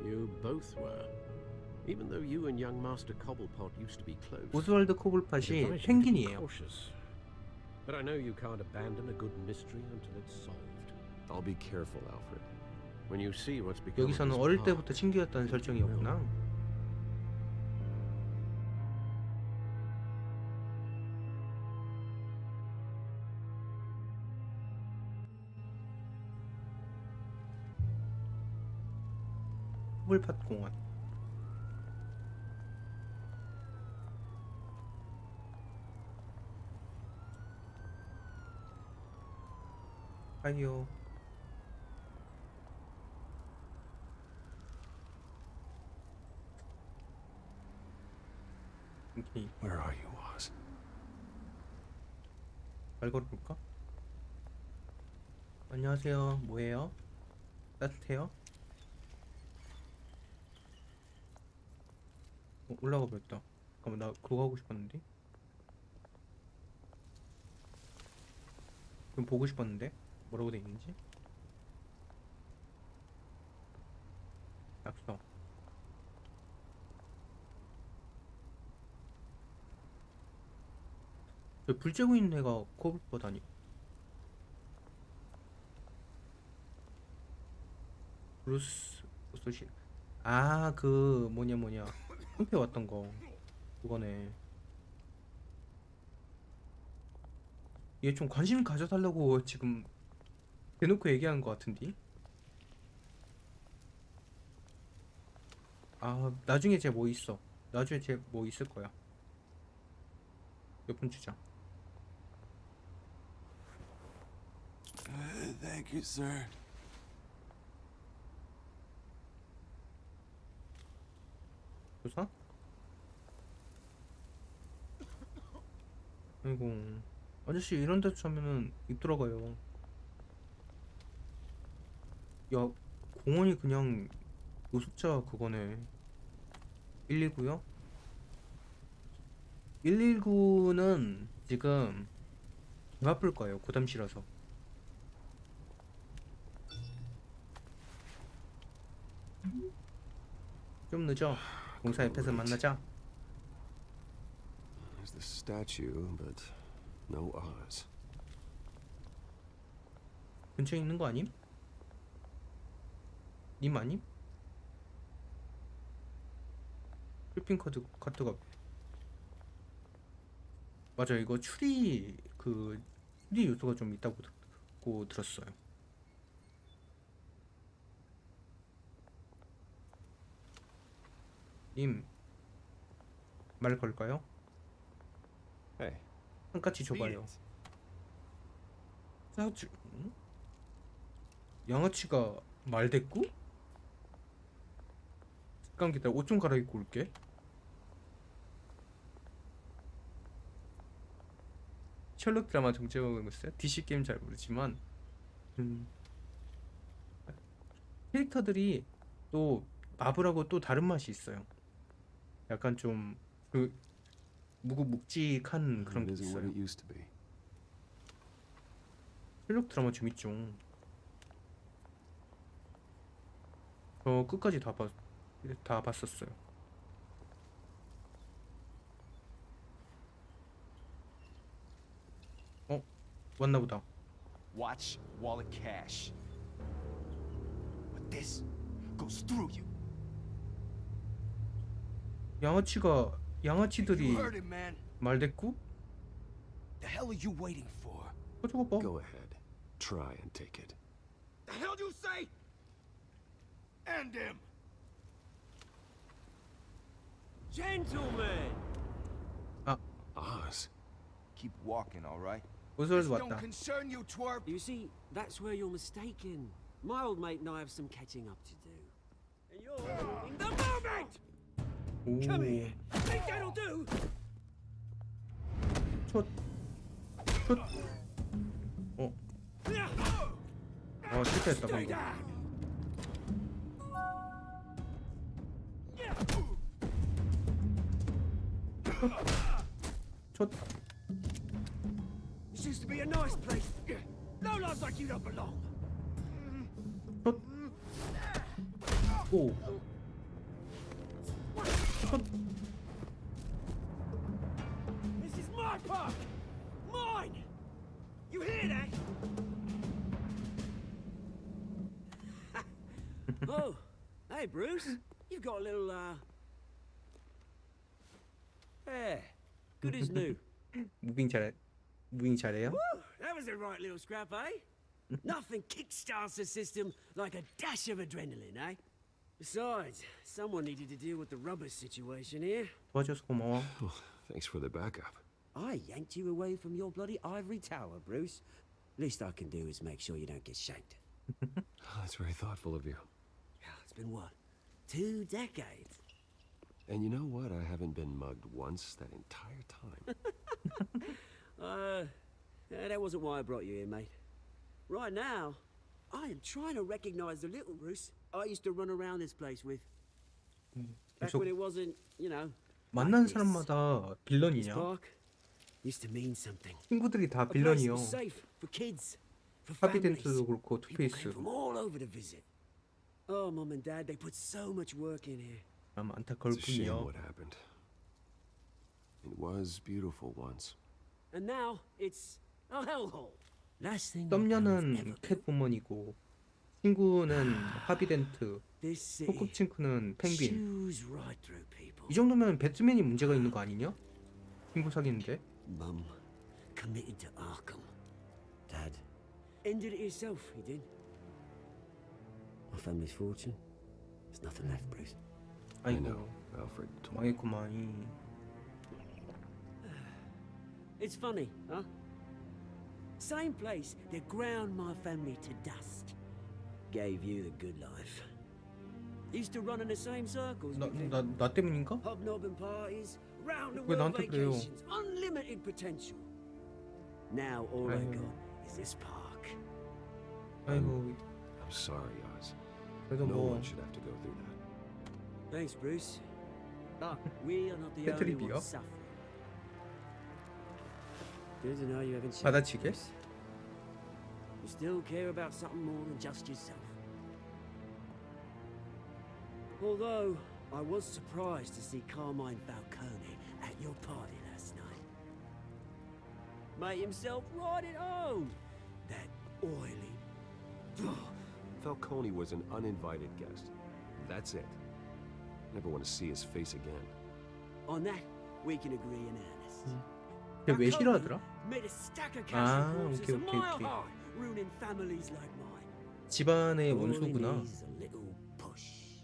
You both were. Even though you and young Master Cobblepot used to be close. 오즈월드 I'd 코블팟이 advise you to be 펭귄이에요. cautious. But I know you can't abandon a good mystery until it's solved. I'll be careful, Alfred. When you see what's become of 여기서는 his 어릴 past, 때부터 친구였다는 설정이었구나. 코블팟 공원. 하이요. 오케이. Where are you, Oz? 말 걸어볼까? 안녕하세요. 뭐해요? 따뜻해요? 올라가 버렸다. 잠깐만 나 그거 하고 싶었는데. 그럼 보고 싶었는데 뭐라고 돼 있는지. 약속. 불 쬐고 있는 애가 코블팟 아니? 브루스 소시. 아 그 뭐냐 홈페 왔던 거 그거네. 얘 좀 관심 가져달라고 지금 대놓고 얘기하는 것 같은데. 아 나중에 쟤 뭐 있어. 나중에 쟤 뭐 있을 거야. 몇 분 주자. Thank you, sir. 조사? 아이고 아저씨 이런 데서 자면은 입 들어가요. 야 공원이 그냥 노숙자 그거네. 119요? 119는 지금 개 바쁠 거예요. 고담 실어서. 좀 늦어. 공사 옆에서 만나자. There's the statue, but no Oz. 근처에 있는 거 아님? 님 아님? 쇼핑 카드가 맞아. 이거 추리 요소가 좀 있다고 들었어요. 님 말 걸까요? Hey, 한까지 줘봐요. 양아치가 말대꾸? 잠깐 기다려. 옷 좀 갈아입고 올게. 셜록 드라마 정주행하고 있어요. DC 게임 잘 모르지만 캐릭터들이 또 마블하고 또 다른 맛이 있어요. 약간 좀 묵직한 그런 게 it isn't what 있어요. it used to be. 셜록 드라마 재밌죠. 저 끝까지 다 봤었어요. 왔나 보다. Watch wallet cash. But this goes through you. 양아치들이 You heard it, man. 말대꾸? The hell are you waiting for? 저거 봐. Go ahead. Try and take it. The hell do you say? End him. Gentlemen. Oz. Keep walking, all right? 오스월드 This don't 왔다. concern you, twerp. You see, that's where you're mistaken. My old mate and I have some catching up to do. And you're ruining the moment! 오. Come here. Think that'll do? 실패했다 방금. This used to be a nice place. No lives like you don't belong. 오. This is my park. Mine. You hear that? Oh, hey Bruce. You've got a little yeah, good as new. 무빙 잘해요? Woo, that was a right little scrap, eh? Nothing kickstarts the system like a dash of adrenaline, eh? Besides, someone needed to deal with the rubber situation here. 도와줘서 고마워. Oh, thanks for the backup. I yanked you away from your bloody ivory tower, Bruce. Least I can do is make sure you don't get shanked. That's very thoughtful of you. It's been what? 2 decades? And you know what? I haven't been mugged once that entire time. That wasn't why I brought you here, mate. Right now, I am trying to recognize the little Bruce I used to run around this place with. Back 계속 when it wasn't, you know. 만나는 like this. 사람마다 This 빌런이냐? park used to mean something. 친구들이 다 A place that 빌런이요. was safe for kids, for families. 하비덴트도 그렇고 People came 투페이스. from all over to visit. Oh, Mum and Dad, they put so much work in here. 참 안타까울 It's a shame 뿐이요. what happened. It was beautiful once. And now it's a hellhole. Last thing my parents 썸녀는 ever 캣우먼이고 친구는 하비덴트, This city 소꿉친구는 펭귄. chews right through people. 이 정도면 배트맨이 문제가 있는 거 아니냐? 친구 사귀는데. Mum committed to Arkham. Dad ended it himself, he did. My family's fortune. There's nothing left, Bruce. I 아이고 know. Alfred told me. 망했구만이. It's funny, huh? Same place that ground my family to dust. Gave you the good life. Used to run in the same circles. with you. 나 때문인가? Hobnobbing parties, round the 왜 world 나한테 그래요? vacations, unlimited potential. Now all I 아이고. got is this park. 아이고 I'm sorry, Oz. 그래도 No 뭐 one should have to go through that. Thanks, Bruce. But we are not the only 배트리비요? ones suffering. Good to know you haven't changed. 받아치게? Bruce. You still care about something more than just yourself. Although, I was surprised to see Carmine Falcone at your party last night. Made himself right at home. That oily... Falcone was an uninvited guest. That's it. Never want to see his face again. On that, we can agree in earnest. 근데 왜 싫어하더라? Made a stack of 아, castle corpses 오케이, a 오케이, mile 오케이. high, ruining families like mine. 집안의 All he 원수구나. needs is a little push.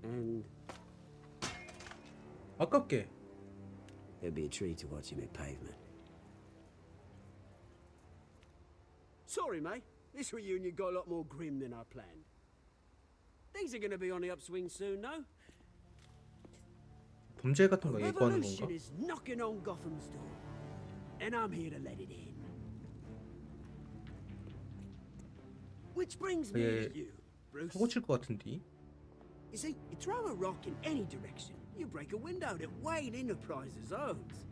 And 아깝게. it'd be a treat to watch him hit pavement. Sorry, mate. This reunion got a lot more grim than I planned. Things are going to be on the upswing soon, no? 범죄 같은 거 예고하는 Revolution 건가? is knocking on Gotham's door, and I'm here to let it in. Which brings me 예, to you, Bruce. 사고 칠 것 같은데. You see, you throw a rock in any direction, you break a window that Wayne Enterprises owns.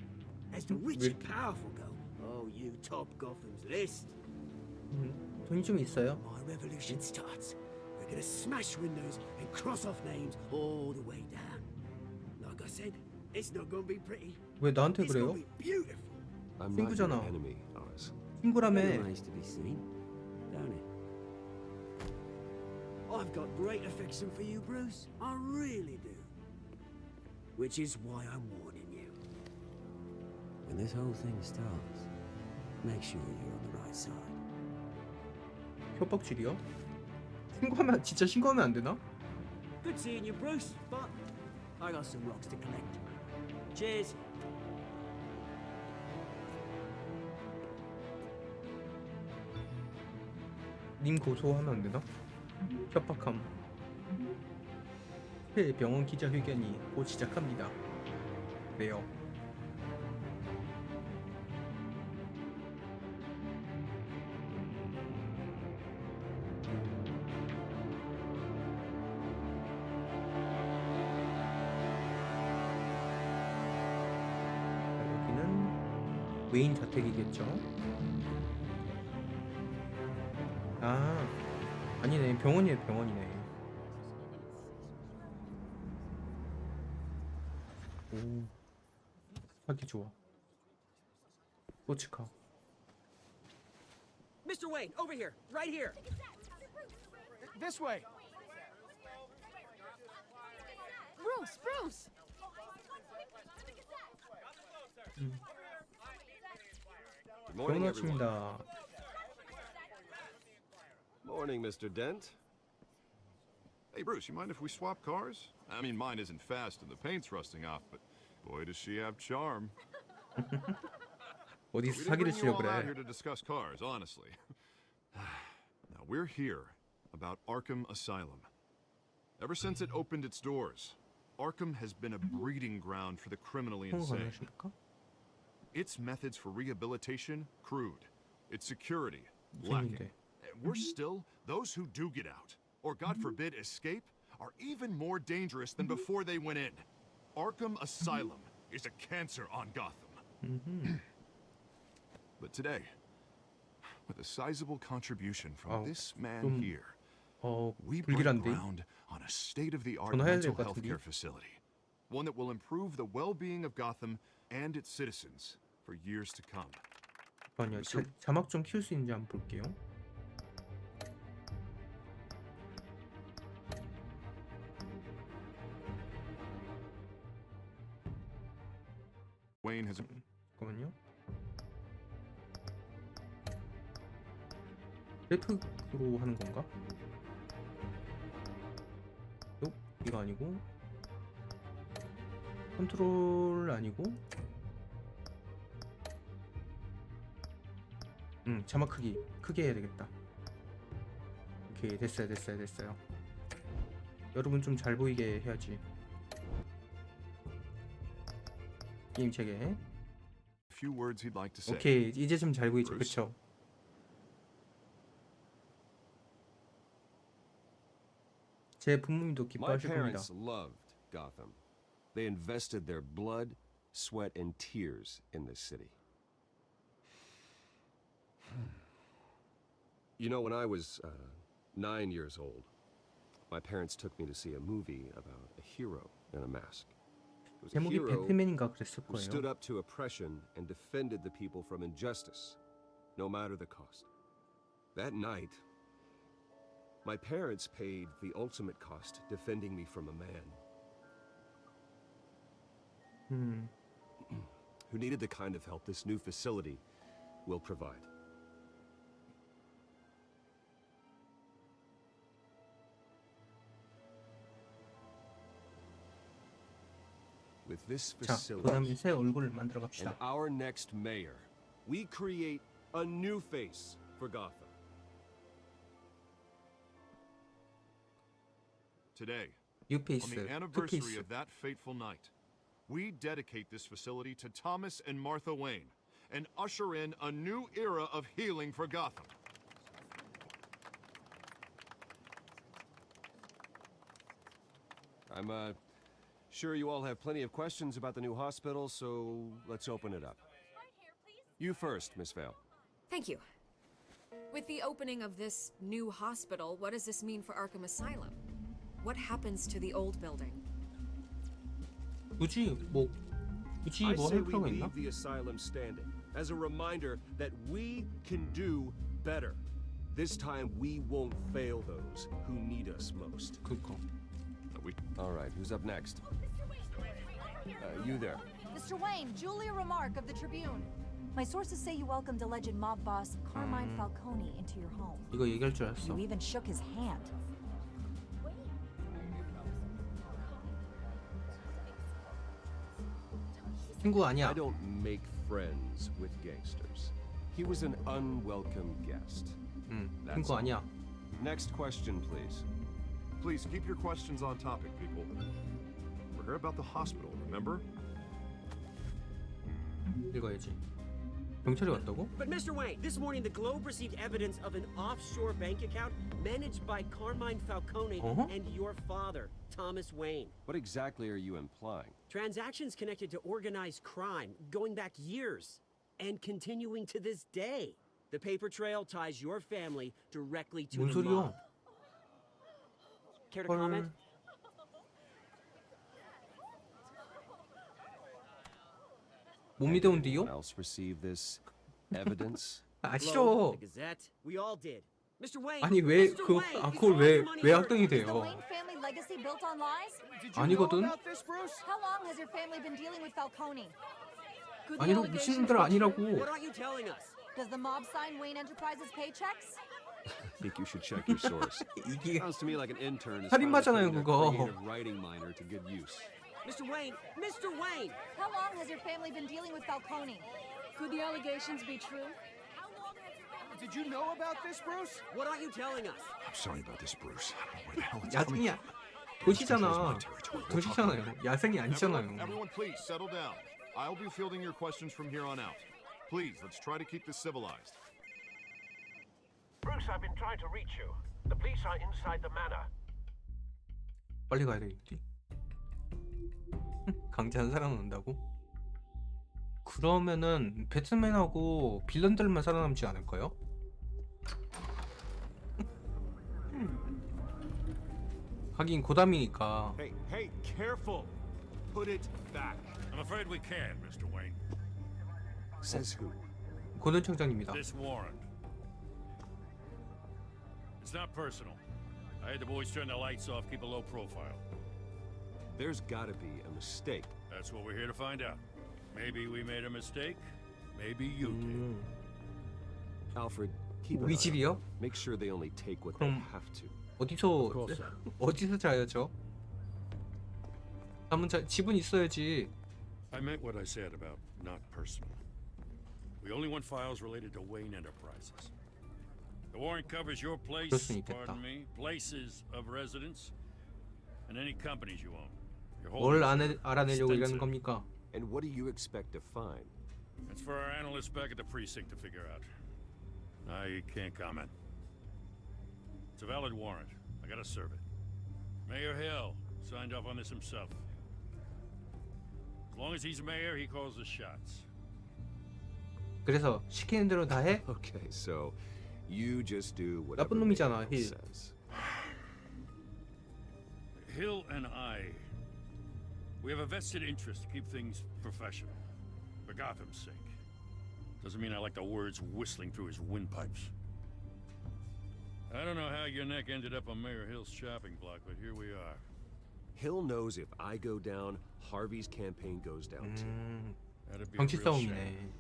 As the rich and powerful go, oh, you top Gotham's list. 돈이 좀 있어요. My revolution starts. We're gonna smash windows and cross off names all the way down. Like I said, it's not gonna be pretty. 왜 나한테 It's 그래요? gonna be beautiful. I'm not your 친구잖아. enemy, Oz. 친구라며. Remains to be seen, don't it? I've got great affection for you, Bruce. I really do. Which is why I'm warning you. When this whole thing starts, make sure you're on the right side. 협박질이요? 신고하면 진짜 신고하면 안 되나? Good seeing you, Bruce, but I got some rocks to collect. Cheers. 님 고소하면 안 되나? 협박함. 새 병원 기자회견이 곧 시작합니다. 그래요. 여기는 웨인 자택이겠죠? 아, 아니네. 병원이에요, 병원이네. 오, 하기 좋아. 꼬치카. Mr. Wayne, over here, right here. This way. Bruce, Bruce! Morning, 병원 everyone. 아침입니다. Morning, Mr. Dent. Hey, Bruce, you mind if we swap cars? I mean, mine isn't fast and the paint's rusting off, but boy, does she have charm. 어디서 We didn't 사기를 bring you 치려고 all out 그래. here to discuss cars, honestly. Now, we're here about Arkham Asylum. Ever since it opened its doors, Arkham has been a breeding ground for the criminally 통화 insane. 가능하십니까? Its methods for rehabilitation, crude. Its security, lacking. 생긴데. Worse still, those who do get out, or God forbid escape, are even more dangerous than before they went in. Arkham Asylum is a cancer on Gotham. But today, with a sizable contribution from this man 좀, here, we break 불길한데? ground on a state-of-the-art 전화해야 mental 될 것 health 같은데? care facility. One that will improve the well-being of Gotham and its citizens for years to come. 잠깐만요. 자막 좀 키울 수 있는지 한번 볼게요. Wayne has 잠깐만요. 셀프로 하는 건가? 이거 아니고 컨트롤 아니고 자막 크게 해야 되겠다. 오케이, 됐어요. 여러분 좀 잘 보이게 해야지. 게임 체계. few words he'd like to say. 오케이, 이제 좀 잘 보이죠, Bruce? 그쵸? 제 부모님도 My 기뻐하실 겁니다. parents loved Gotham. They invested their blood, sweat, and tears in this city. You know, when I was 9 years old, My parents took me to see a movie about a hero in a mask. It was a 제목이 hero 배트맨인가 그랬을 who stood 거예요. up to oppression and defended the people from injustice, no matter the cost. That night, my parents paid the ultimate cost defending me from a man who needed the kind of help this new facility will provide. With this 자, facility 그다음에 새 얼굴을 만들어 and 갑시다. our next mayor, we create a new face for Gotham. Today, 뉴 on 페이스, the 투 anniversary 페이스. of that fateful night, we dedicate this facility to Thomas and Martha Wayne and usher in a new era of healing for Gotham. I'm sure you all have plenty of questions about the new hospital, so let's open it up. You first, Miss Vale. Thank you. With the opening of this new hospital, what does this mean for Arkham Asylum? What happens to the old building? 굳이 뭐 굳이 I 뭐 say 할 we 필요가 있나? leave the asylum standing as a reminder that we can do better. This time we won't fail those who need us most. 그거. All right, who's up next? You there. Mr. Wayne, Julia Remark of the Tribune. My sources say you welcomed alleged mob boss Carmine Falcone into your home. 이거 얘기할 줄 알았어. You even shook his hand. 친구 아니야. I don't make friends with gangsters. He was an unwelcome guest. That's 친구 all. 아니야. Next question, please. Please keep your questions on topic, people. We're here about the hospital, remember? 읽어야지. 경찰이 왔다고? But Mr. Wayne, this morning the Globe received evidence of an offshore bank account managed by Carmine Falcone and your father, Thomas Wayne. What exactly are you implying? Transactions connected to organized crime going back years and continuing to this day. The paper trail ties your family directly to 뭔 the 소리야? mob. Care to comment? 못 믿어온디요? Anyone else receive this evidence? 아 Globe, 싫어. the Gazette, we all did. Mr. Wayne, 아니 왜 Mr. 그 Wayne, 아 these 그걸 all 왜 your money 왜 for- 악당이 Is the 돼요? Wayne family legacy built on lies? 아니거든. How long has your family been dealing with Falcone? Could the 아니라고 allegations 미친놈들 be 아니라고. true? What aren't you telling us? Does the mob sign Wayne Enterprises paychecks? I think you should check your source. 이게 Sounds to me like an intern is 살인마잖아요, finally putting 그거. their creative writing minor to good use. Mr. Wayne, Mr. Wayne! How long has your family been dealing with Falcone? Could the allegations be true? Did you know about this, Bruce? What aren't you telling us? I'm sorry about this, Bruce. Where the hell it's coming 야생이야. from? 도시잖아. 도시잖아요. 야생이 아니잖아요. Everyone, please settle down. I'll be fielding your questions from here on out. Please, let's try to keep this civilized. Bruce, I've been trying to reach you. The police are inside the manor. 빨리 가야 되겠지. 강제한 사람 온다고? 그러면은 배트맨하고 빌런들만 살아남지 않을까요? 하긴 고담이니까. Hey, careful. Put it back. I'm afraid we can't, Mr. Wayne. Says who? 고전청장입니다. This warrant. It's not personal. I had the boys turn the lights off, keep a low profile. There's gotta be a mistake. That's what we're here to find out. Maybe we made a mistake. Maybe you did. Alfred, keep an 우리 eye 집이요? on them. Make sure they only take what they 그럼 have to. 어디서 자야죠? 집은 있어야지. I meant what I said about not personal. We only want files related to Wayne Enterprises. The warrant covers your place, 그럴 수는 있겠다. pardon me, places of residence, and any companies you own. Your 뭘 holdings are 알아내려고 이러는 extensive. 겁니까? And what do you expect to find? It's for our analysts back at the precinct to figure out. I can't comment. It's a valid warrant. I gotta serve it. Mayor Hill signed off on this himself. As long as he's mayor, he calls the shots. 그래서 시키는 대로 다 해? Okay, so you just do whatever 나쁜 놈이잖아, Mayor 힐. says. Hill and I, we have a vested interest to keep things professional, for Gotham's sake. Doesn't mean I like the words whistling through his windpipes. I don't know how your neck ended up on Mayor Hill's chopping block, but here we are. Hill knows if I go down, Harvey's campaign goes down too. That'd be a 정치 real shame. 싸움이네.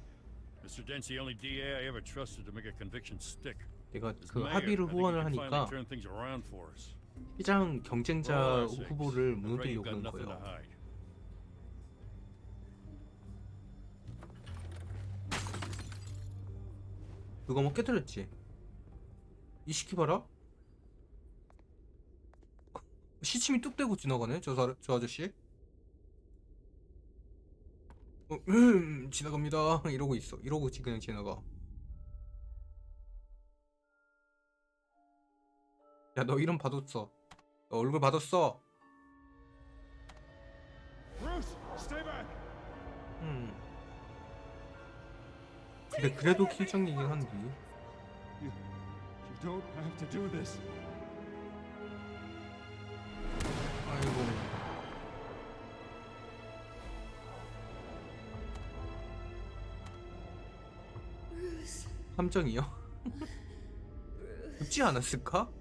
Mr. Dent's the only DA I ever trusted to make a conviction stick. 내가 As 그 mayor, 합의를 I think he 후원을 can 하니까 finally turn things around for us. 시장 경쟁자 For our sakes, 후보를 I'm afraid you've 무너뜨리려고 got 하는 nothing to 거예요. hide. 누가 뭐 깨뜨렸지? 이 시키 봐라. 시침이 뚝 떼고 지나가네. 저 아저씨. 지나갑니다. 이러고 있어. 이러고 그냥 지나가. 야, 너 이름 받았어. 너 얼굴 받았어. Bruce, stay back. 근데 그래도 킬정이긴 한데. You don't have to do this. 아이고. 함정이요? 죽지 않았을까?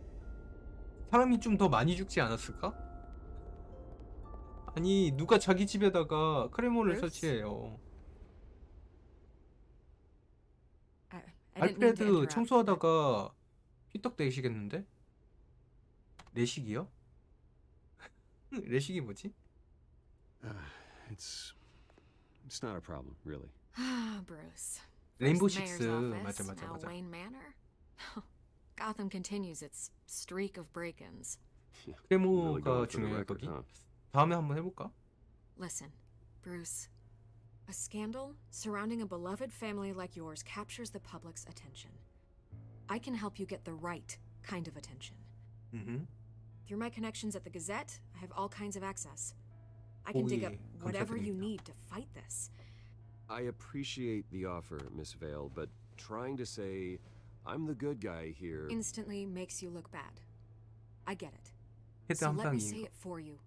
사람이 좀 더 많이 죽지 않았을까? 아니, 누가 자기 집에다가 크레모를 설치해요. 알프레드 청소하다가 피떡 내시겠는데? 내식이요? 내식이 뭐지? It's not a problem, really. Bruce. 레인보우 First 식스. mayor's office, 맞아. now Wayne Manor. Gotham continues its streak of break-ins. 크레모가 중요해 거기. 다음에 한번 해볼까? Listen, Bruce. A scandal surrounding a beloved family like yours captures the public's attention. I can help you get the right kind of attention. Through my connections at the Gazette, I have all kinds of access. I can dig up whatever you need to fight this. I appreciate the offer, Miss Vale, but trying to say I'm the good guy here Instantly makes you look bad. I get it. 헤드 So let me 함상이. say it for you.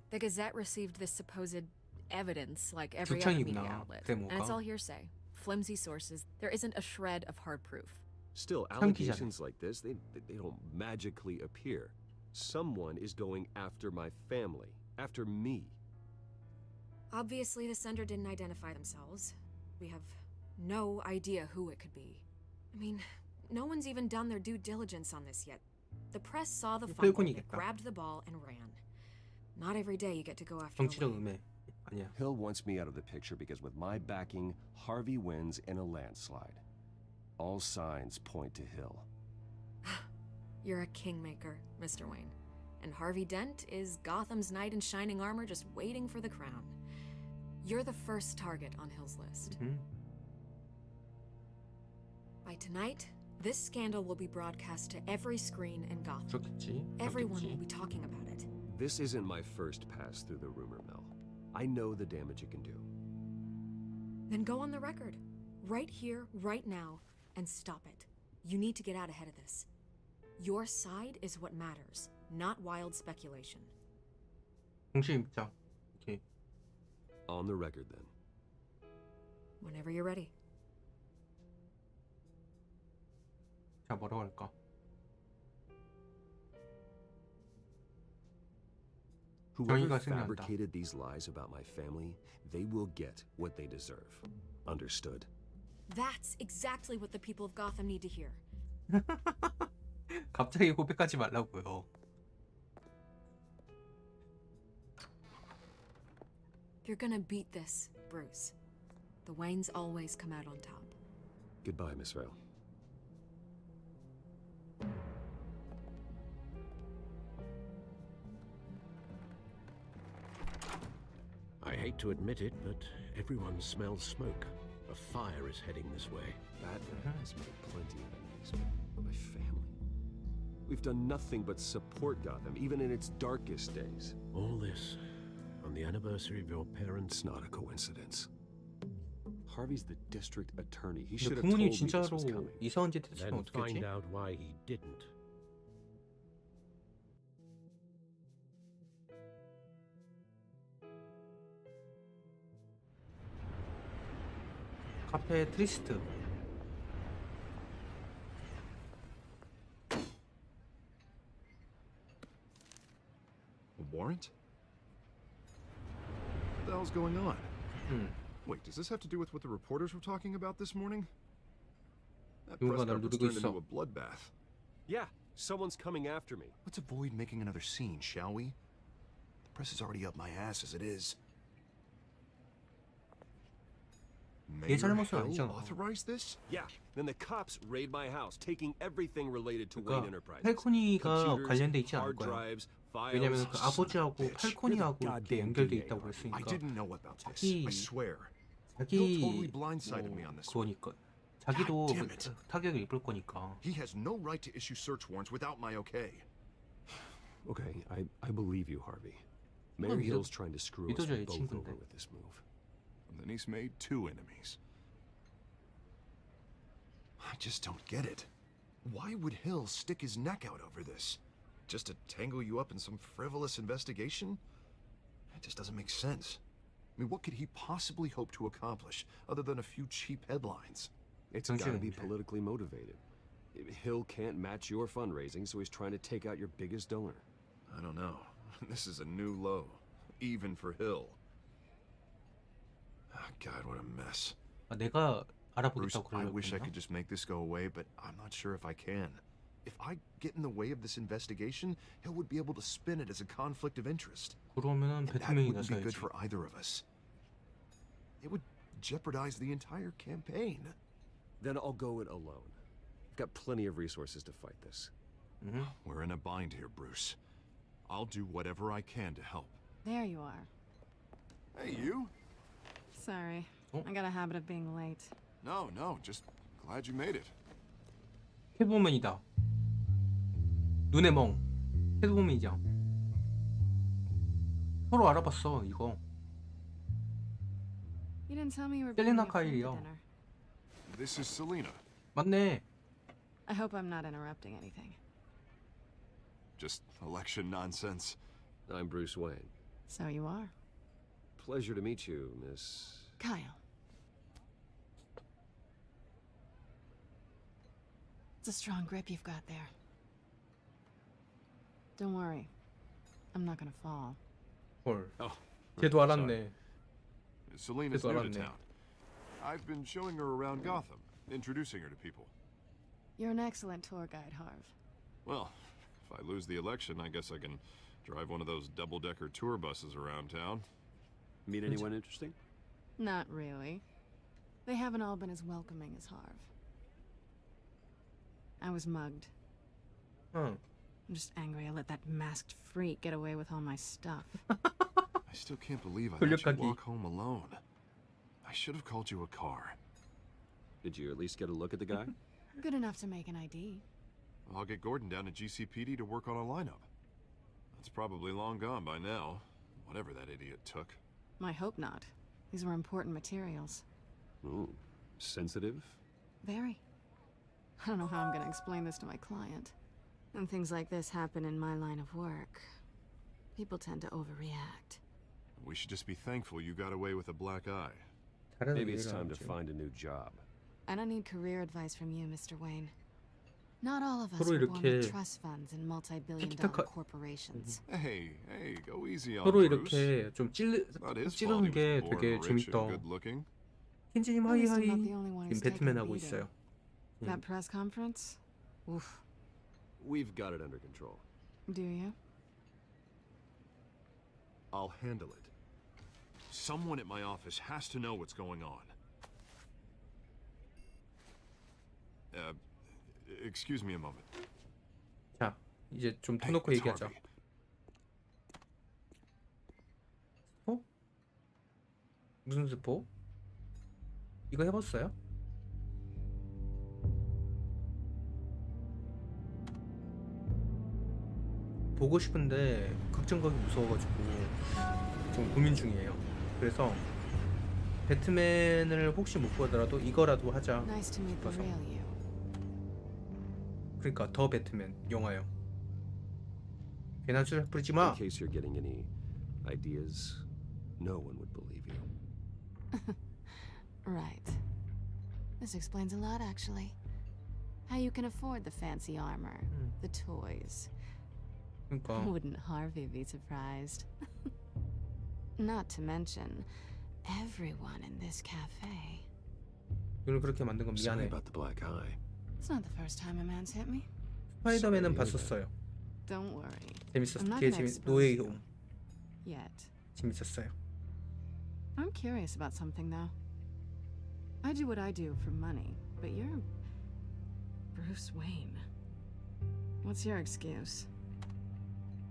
The Gazette received this supposed evidence like every other media 죽창이구나. outlet. And it's 데모가. all hearsay. Flimsy sources. There isn't a shred of hard proof. Still, allegations like this, they don't magically appear. Someone is going after my family, after me. Obviously, the sender didn't identify themselves. We have no idea who it could be. I mean, no one's even done their due diligence on this yet. The press saw the fumble, they grabbed the ball, and ran. Not every day you get to go after a 정치적 win. 음해. 아니야. Hill wants me out of the picture because with my backing, Harvey wins in a landslide. All signs point to Hill. You're a kingmaker, Mr. Wayne. And Harvey Dent is Gotham's knight in shining armor just waiting for the crown. You're the first target on Hill's list. By tonight, this scandal will be broadcast to every screen in Gotham. 그렇겠지. Everyone will be talking about it. This isn't my first pass through the rumor mill. I know the damage it can do. Then go on the record. Right here, right now, and stop it. You need to get out ahead of this. Your side is what matters, not wild speculation. 공식 입장. 오케이. On the record, then. Whenever you're ready. 자, 뭐라고 할까? Whoever fabricated these lies about my family, they will get what they deserve. Understood? That's exactly what the people of Gotham need to hear. 갑자기 고백하지 말라고요. You're gonna beat this, Bruce. The Waynes always come out on top. Goodbye, Miss Vale. I hate to admit it, but everyone smells smoke. A fire is heading this way. Batman has made plenty of enemies, but my family. We've done nothing but support Gotham, even in its darkest days. All this on the anniversary of your parents' It's not a coincidence. Harvey's the district attorney. He 근데 should have 부모님 told me this was 진짜로 coming. 이상한 짓 했으면 Then 어떡하지? find out why he didn't. 카페 트리스트. A warrant? What the hell's going on? Wait, does this have to do with what the reporters were talking about this morning? That press 누군가 날 conference 누르고 turned into 있어. a bloodbath. Yeah, someone's coming after me. Let's avoid making another scene, shall we? The press is already up my ass as it is. Mayor 잘못은 Hill 아니잖아. authorized this? Yeah, then the cops raid my house, taking everything related to Wayne 그러니까 Enterprises. 팔코니가 Computers, 관련돼 있지 않을 hard 거야. drives, files. 왜냐면 그 아버지하고 bitch. 팔코니하고 You're the 이렇게 goddamn 연결돼 DA, 있다고 I 했으니까 didn't know about this. 자기 I swear. 자기 totally blindsided me on this one. 그거니까 자기도 God damn it. 타격을 입을 거니까. He has no right to issue search warrants without my okay. Okay, I believe you, Harvey. Mayor Hill's trying to screw us 믿어줘야지, both 친구인데. over with this move. And then he's made two enemies. I just don't get it. Why would Hill stick his neck out over this? Just to tangle you up in some frivolous investigation? It just doesn't make sense. I mean, what could he possibly hope to accomplish other than a few cheap headlines? It's gotta be politically motivated. Hill can't match your fundraising, so he's trying to take out your biggest donor. I don't know. This is a new low, even for Hill. Oh, God, what a mess. 아, 내가 Bruce, 알아보겠다고 I wish I 그러려고 could just make this go away, but I'm not sure if I can. If I get in the way of this investigation, Hill would be able to spin it as a conflict of interest. 그러면은 And that 배트맨이 wouldn't be good 나서야지. for either of us. It would jeopardize the entire campaign. Then I'll go it alone. I've got plenty of resources to fight this. We're in a bind here, Bruce. I'll do whatever I can to help. There you are. Hey, you? Sorry. I got a habit of being late. No, just glad you made it. 캐트우먼이다. 눈의 멍. 캐트우먼이죠. 서로 알아봤어 이거. You didn't tell me you were 셀레나 bringing a friend to 카일이요. dinner. This is Selena. 맞네. I hope I'm not interrupting anything. Just election nonsense. I'm Bruce Wayne. So you are. Pleasure to meet you, Miss... Kyle. It's a strong grip you've got there. Don't worry. I'm not gonna fall. 헐. Oh, 걔도 알았네. Selena's 걔도 new to 알았네. town. I've been showing her around Gotham, introducing her to people. You're an excellent tour guide, Harv. Well, if I lose the election, I guess I can drive one of those double-decker tour buses around town. Meet anyone interesting? Not really. They haven't all been as welcoming as Harv. I was mugged. 응. I'm just angry I let that masked freak get away with all my stuff. I still can't believe I let you 돌려가기. walk home alone. I should have called you a car. Did you at least get a look at the guy? Good enough to make an ID. I'll get Gordon down to GCPD to work on a lineup. That's probably long gone by now, whatever that idiot took. I hope not. These were important materials. Ooh, sensitive? Very. I don't know how I'm gonna explain this to my client. When things like this happen in my line of work, people tend to overreact. We should just be thankful you got away with a black eye. Maybe it's time to find a new job. I don't need career advice from you, Mr. Wayne. Not all of us 서로 were born with 이렇게 trust funds and multi-billion-dollar 티키타카- Hey, corporations. go easy on 서로 Bruce. 이렇게 좀 Not his fault 찌르는 he 게 was born 되게 rich and 재밌다. good-looking. 켄지님 At least I'm 하이하이. not the only one 지금 who's taken 배트맨 a 하고 beating. 있어요. That press conference? Oof. We've got it under control. Do you? I'll handle it. Someone at my office has to know what's going on. Excuse me a moment. 자, 이제 좀 Hey, 터놓고 it's 얘기하자. Harvey. 어? 무슨 스포? 이거 해봤어요? 보고 싶은데 극장 가기 무서워가지고 지금 고민 중이에요. 그래서 배트맨을 혹시 못 보더라도 이거라도 하자. Nice to meet the 싶어서. real you. 그러니까 더 배트맨 영화요. 괜한 술 부리지 마. In case you're getting any ideas, no one would believe you. Right. This explains a lot, actually. How you can afford the fancy armor, the toys. 그러니까 Wouldn't Harvey be surprised? Not to mention everyone in this cafe. 이걸 그렇게 만든 건 Sorry 미안해. about the black eye. It's not the first time a man's hit me. 스파이더맨은 봤었어요. Don't worry. 재밌었어. I'm not 되게 gonna 재밌. expose 노웨이 you 홈 yet. 재밌었어요. I'm curious about something though. I do what I do for money, but you're Bruce Wayne. What's your excuse?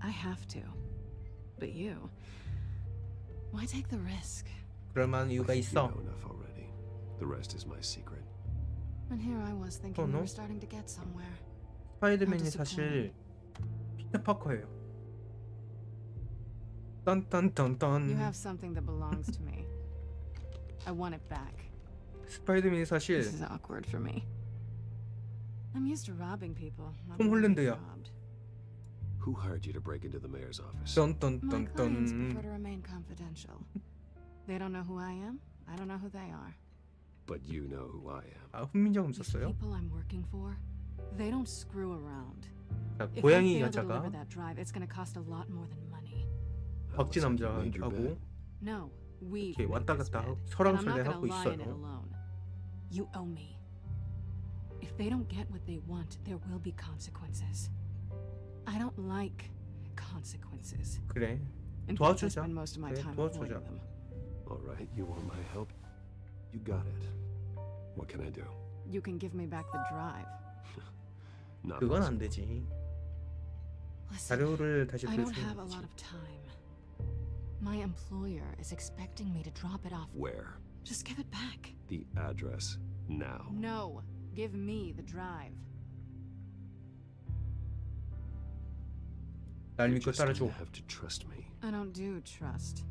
I have to. But you, why take the risk? 그럴 만한 이유가 You 있어. know enough already. The rest is my secret. And here I was thinking we no? were starting to get somewhere. 스파이더맨이 사실 피터 파커예요. 딴딴딴딴. You have something that belongs to me. I want it back. 스파이더맨이 사실 This is awkward for me. I'm used to robbing people. not 톰 being 홀랜드야. robbed. Who hired you to break into the mayor's office? My clients prefer 딴딴딴딴. to remain confidential. They don't know who I am. I don't know who they are. But you know who I am. 아 훈민정음 The 썼어요? people I'm working for, they don't screw around. 자, If I 고양이 fail to 여자가 deliver that drive, it's going to cost a lot more than money. 박쥐 Looks like you made your 남자하고 bed. No, we've 이렇게 made 왔다 this 갔다 bed, 하고 and I'm not 설왕설래하고 going to lie in it 있어요. alone. You owe me. If they don't get what they want, there will be consequences. I don't like consequences. 그래. In fact, I 도와주자. spend most of my 그래, time 도와주자. avoiding them. All right, you want my help? You got it. What can I do? You can give me back the drive. Not 그건 안 possible. 되지. Listen, 자료를 다시 I 볼 don't 수는 have a 없지. lot of time. My employer is expecting me to drop it off. Where? Just give it back. The address now. No, give me the drive. 날 You're 믿고 just 따라줘. gonna have to trust me. I don't do trust.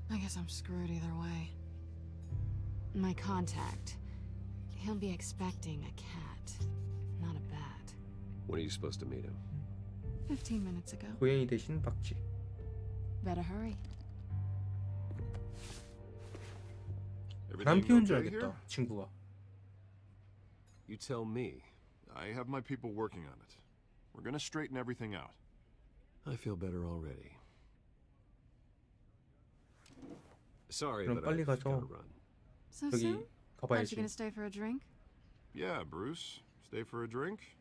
I guess I'm screwed either way. My contact, he'll be expecting a cat, not a bat. When are you supposed to meet him? 15 minutes ago. 고양이 대신 박쥐. Better hurry. 바람 Everything 피운 줄 okay here? 알겠다. 친구가. You tell me. I have my people working on it. We're gonna straighten everything out. I feel better already. Sorry, 그럼 but 빨리 I've 가서 gotta run. So 저기 soon? Aren't you 가봐야지. gonna stay for a drink? Yeah, Bruce. Stay for a drink?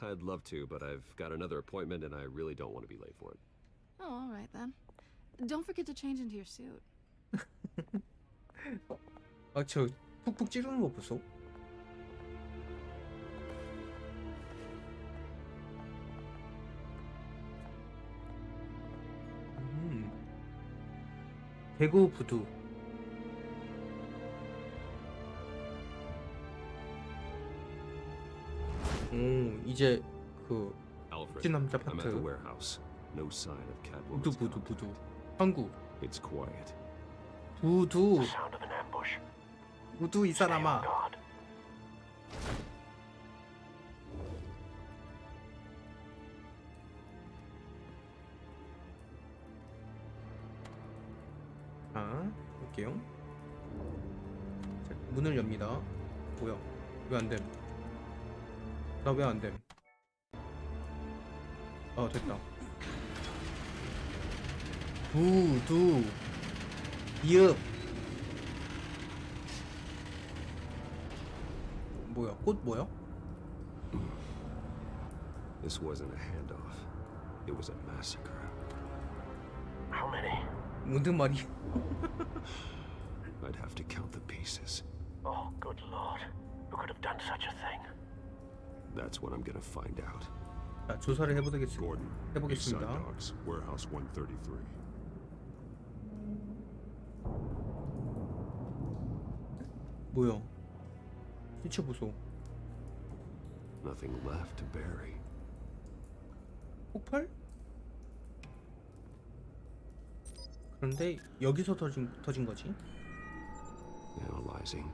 I'd love to, but I've got another appointment and I really don't want to be late for it. Oh, all right then. Don't forget to change into your suit. 아, 저 푹푹 찌르는 거 보소. 대구 부두. 오, 이제 그 Alfred, 찐 남자 I'm at the 파트. warehouse. No sign of 부두 Catwoman's 부두 부두. contact. 한국 It's quiet. 부두. Sound of an ambush. 부두 이 Stay on 사람아. guard. 자, 볼게요. 자, 문을 엽니다. 뭐야? 왜 안 됨? 나 왜 안 됨? 아, 됐다. 부두 이읍. 뭐야? 꽃 뭐야? This wasn't a handoff. It was a massacre. How many? 무슨 말이? I'd have to count the pieces. Oh, good lord. Who could have done such a thing? That's what I'm gonna find out. 자, 조사를 해보겠습니다. Gordon, Eastside 해보겠습니다. Docks, Warehouse 133. 뭐야? 시체 보소. Nothing left to bury. 폭발? 그런데 여기서 터진 거지? Analyzing.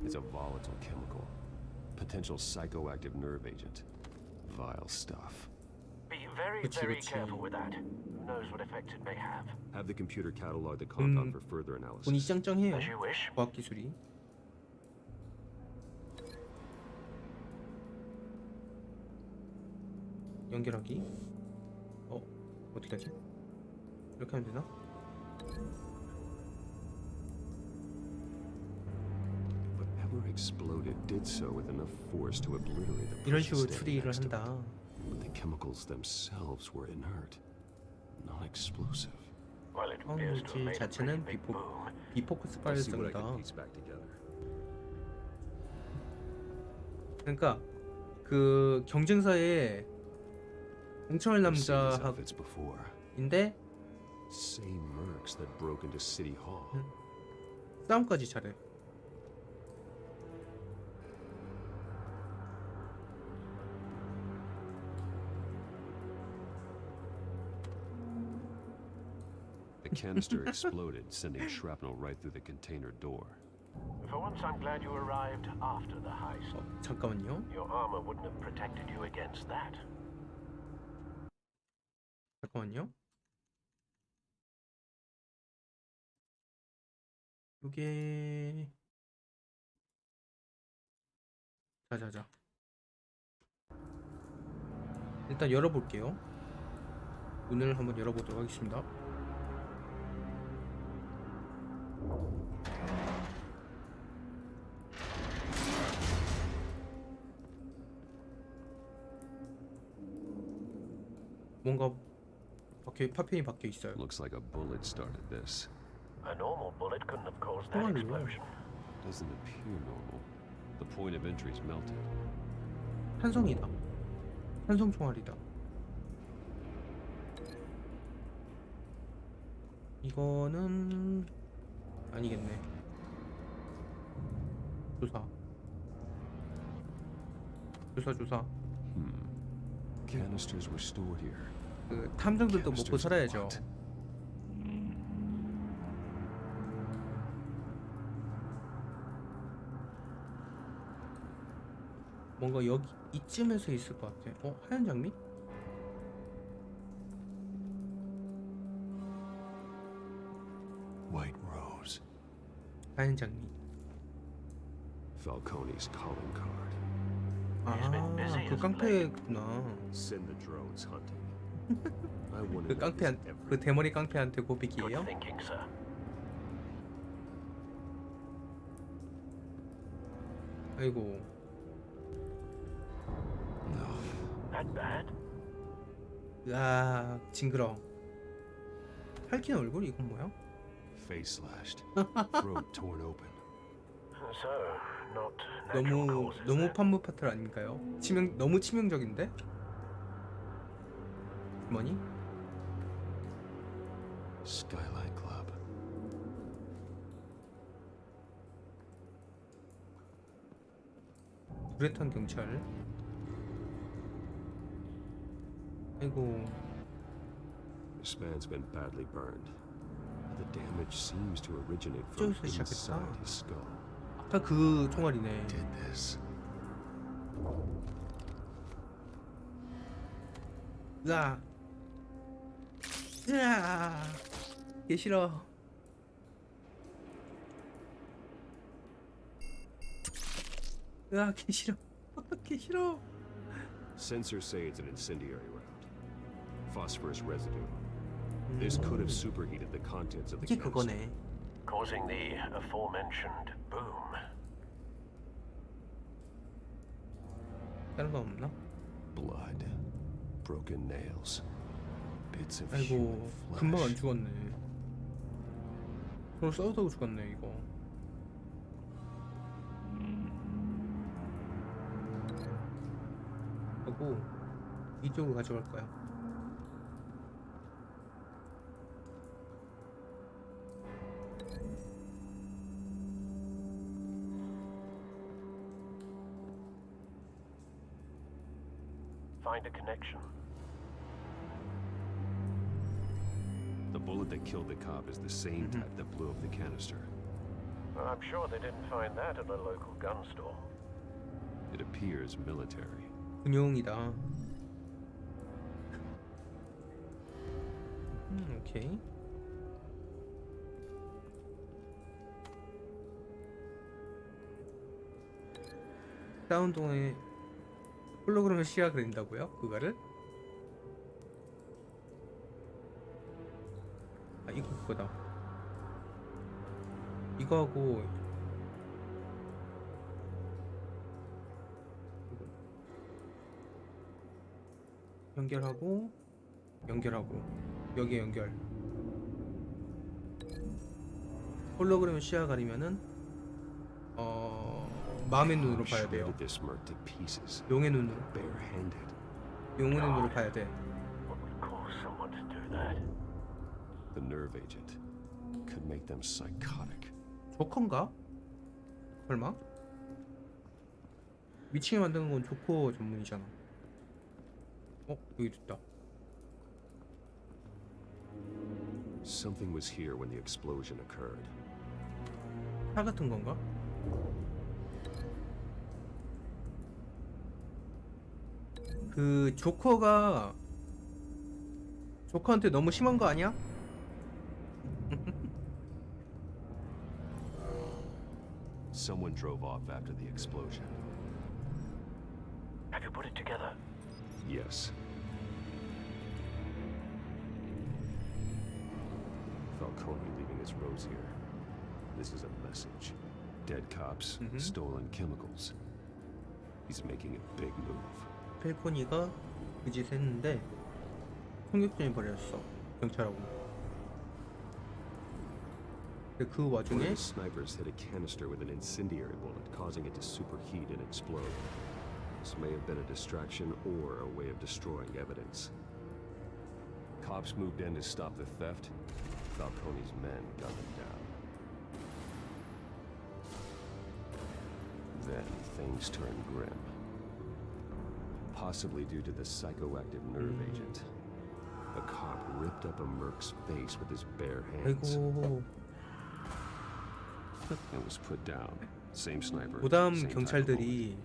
It's a volatile chemical. Potential psychoactive nerve agent. Vile stuff. Be very, 그치, very 그치. careful with that. Who knows what effect it may have. Have the computer catalog the compound for further analysis. 돈이 짱짱해요. As you wish. 과학 기술이. 연결하기. 어떻게 하지? 이렇게 하면 되나? Whatever exploded did so with enough force to obliterate the 이런 person 식으로 standing 추리를 next to it. 한다. But the chemicals themselves were inert, non-explosive. Well, it appears to have 물질 made a pretty 자체는 big boom. 비포커스 I'll see what I 발성이다. can piece back together. 그러니까 그 경쟁사에 공청할 I've seen these 남자인데 outfits before. Same mercs that broke into City Hall. 싸움까지 잘해. The canister exploded, sending shrapnel right through the container door. For once, I'm glad you arrived after the heist. 잠깐만요. Your armor wouldn't have protected you against that. 잠깐만요. 요게 자자자. 일단 열어볼게요. 문을 한번 열어보도록 하겠습니다. 뭔가 파편이 박혀 있어요. Looks like a bullet started this. A normal bullet couldn't have caused that 총알이요. explosion. Doesn't appear normal. The point of entry's melted. 탄성이다. 탄성 총알이다. 이거는 아니겠네. 조사. 조사. Canisters were stored here. 그 탐정들도 먹고 살아야죠. 뭔가 여기 이쯤에서 있을 것 같아. 하얀 장미? White Rose. 하얀 장미. Falcone's calling card. 그 깡패구나. Send the drones hunting. I want 그 깡패한 그 대머리 깡패한테 고백이에요? Good thinking, sir. 아이고. That bad? 야, 징그러. 핥힌 얼굴 이건 뭐야? Face slashed. Throat torn open. So, not natural causes. 너무 판무 파틀 아닌가요? 너무 치명적인데? 뭐니? Skyline Club. 불에 탄 경찰. 아이고. This man's been badly burned. The damage seems to originate from 저기서 시작했다. inside his skull. 아까 그 총알이네. Did this. 으아. 개 싫어. 으아, 개 싫어. 개 싫어. Sensors say it's an incendiary round. Phosphorus residue. This could have superheated the contents of the 이게 canister. 그거네. Causing the aforementioned boom. 다른 거 없나? Blood. Broken nails. Bits of 아이고, human 금방 안 flesh. 죽었네. 서로 싸우다가 죽었네 이거. 하고 이쪽으로 가져갈 거야. Find a connection. The bullet that killed the cop is the same type that blew up the canister. Well, I'm sure they didn't find that at a local gun store. It appears military. 군용이다. 오케이. 싸운 동안에 홀로그램을 시야 그린다고요? 그거를? 아, 이거 그거다. 이거하고 연결하고 여기 연결. 홀로그램 시야 가리면은 마음의 눈으로 봐야 돼요. 용의 눈으로. 용의 눈으로 봐야 돼. The nerve agent could make them psychotic. 조커인가? 설마? 미치게 만드는 건 조커 전문이잖아. 여기 있다. Something was here when the explosion occurred. 차 같은 건가? 그 조커한테 너무 심한 거 아니야? Someone drove off after the explosion. Have you put it together? Yes. Falcone leaving his rose here. This is a message. Dead cops, stolen chemicals. He's making a big move. 펠코니가 그 짓을 했는데 총격전이 벌어졌어. 경찰하고. 근데 그 One of 와중에 the snipers hit a canister with an incendiary bullet, causing it to superheat and explode. This may have been a distraction or a way of destroying evidence. Cops moved in to stop the theft. Falcone's men gunned down. Then things turned grim. Possibly due to the psychoactive nerve agent. A cop ripped up a merc's face with his bare hands. 아이고. It was put down. Same sniper. 고담 same type of bullet. 경찰들이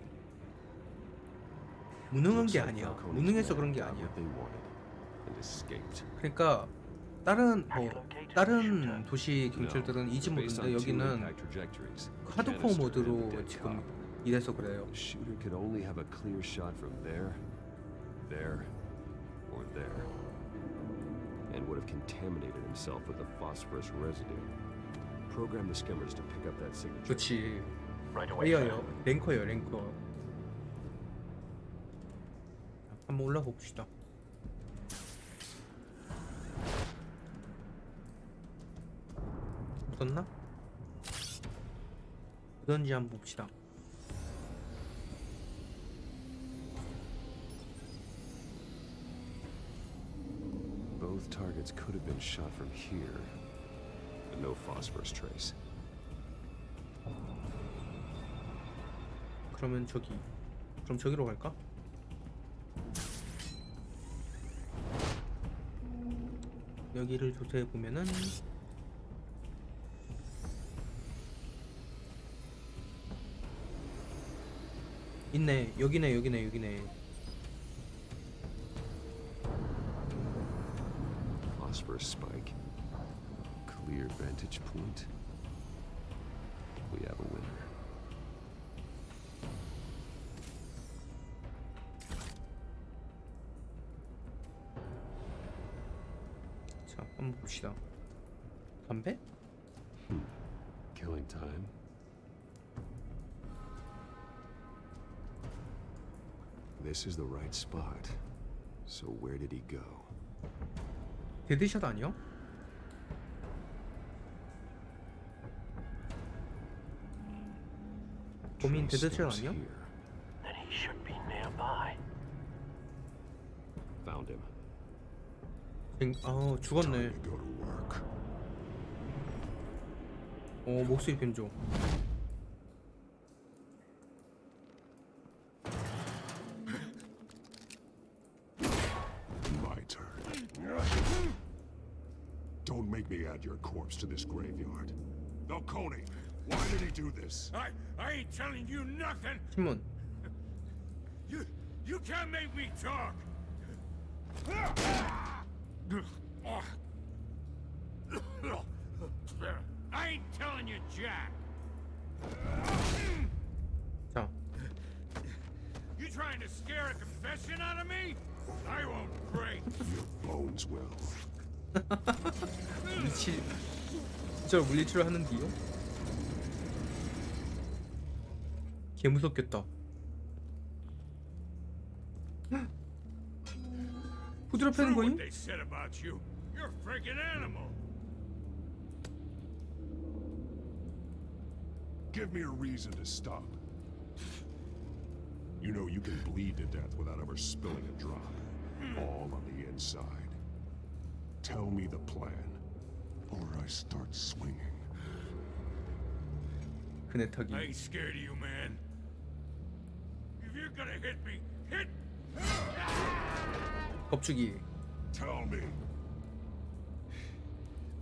무능한 게 아니야. 무능해서 그런 게 아니야. 그러니까 다른 도시 경찰들은 이지 모드인데 여기는 하드코어 모드로 지금 이래서 그래요. Shooter could only have a clear shot from there, or there, and would have contaminated himself with the phosphorus residue. Program the skimmers to pick up that signature. 그렇지. 레이어요. 랭커요, 랭커. 한번 올라가 봅시다. 없었나? 그런지 한번 봅시다. Both targets could have been shot from here, but no phosphorus trace. 그럼 저기로 갈까? 여기를 조사해 보면은 있네. 여기네. Phosphorus spike. Clear vantage point. We have a winner. 자, 한번 봅시다. 담배? Killing time. This is the right spot. So where did he go? 데드샷 아니야? 범인 데드샷 아니야? Then he should be nearby. Found him. 죽었네. 목소리 변조. My turn. Don't make me add your corpse to this graveyard. Falcone, why did he do this? I ain't telling you nothing. 신문. You can't make me talk. I ain't telling you, Jack. 자, You trying to scare a confession out of me? I won't break. Your bones will. 물리치 진짜 물리치료 하는데요? 개 무섭겠다. 후드로 패는 True what 거임? they said about you. You're a freaking animal. Give me a reason to stop. You know you can bleed to death without ever spilling a drop. All on the inside. Tell me the plan, or I start swinging. 그네 타기. I ain't scared of you, man. If you're gonna hit me, hit. 겁주기. Tell me.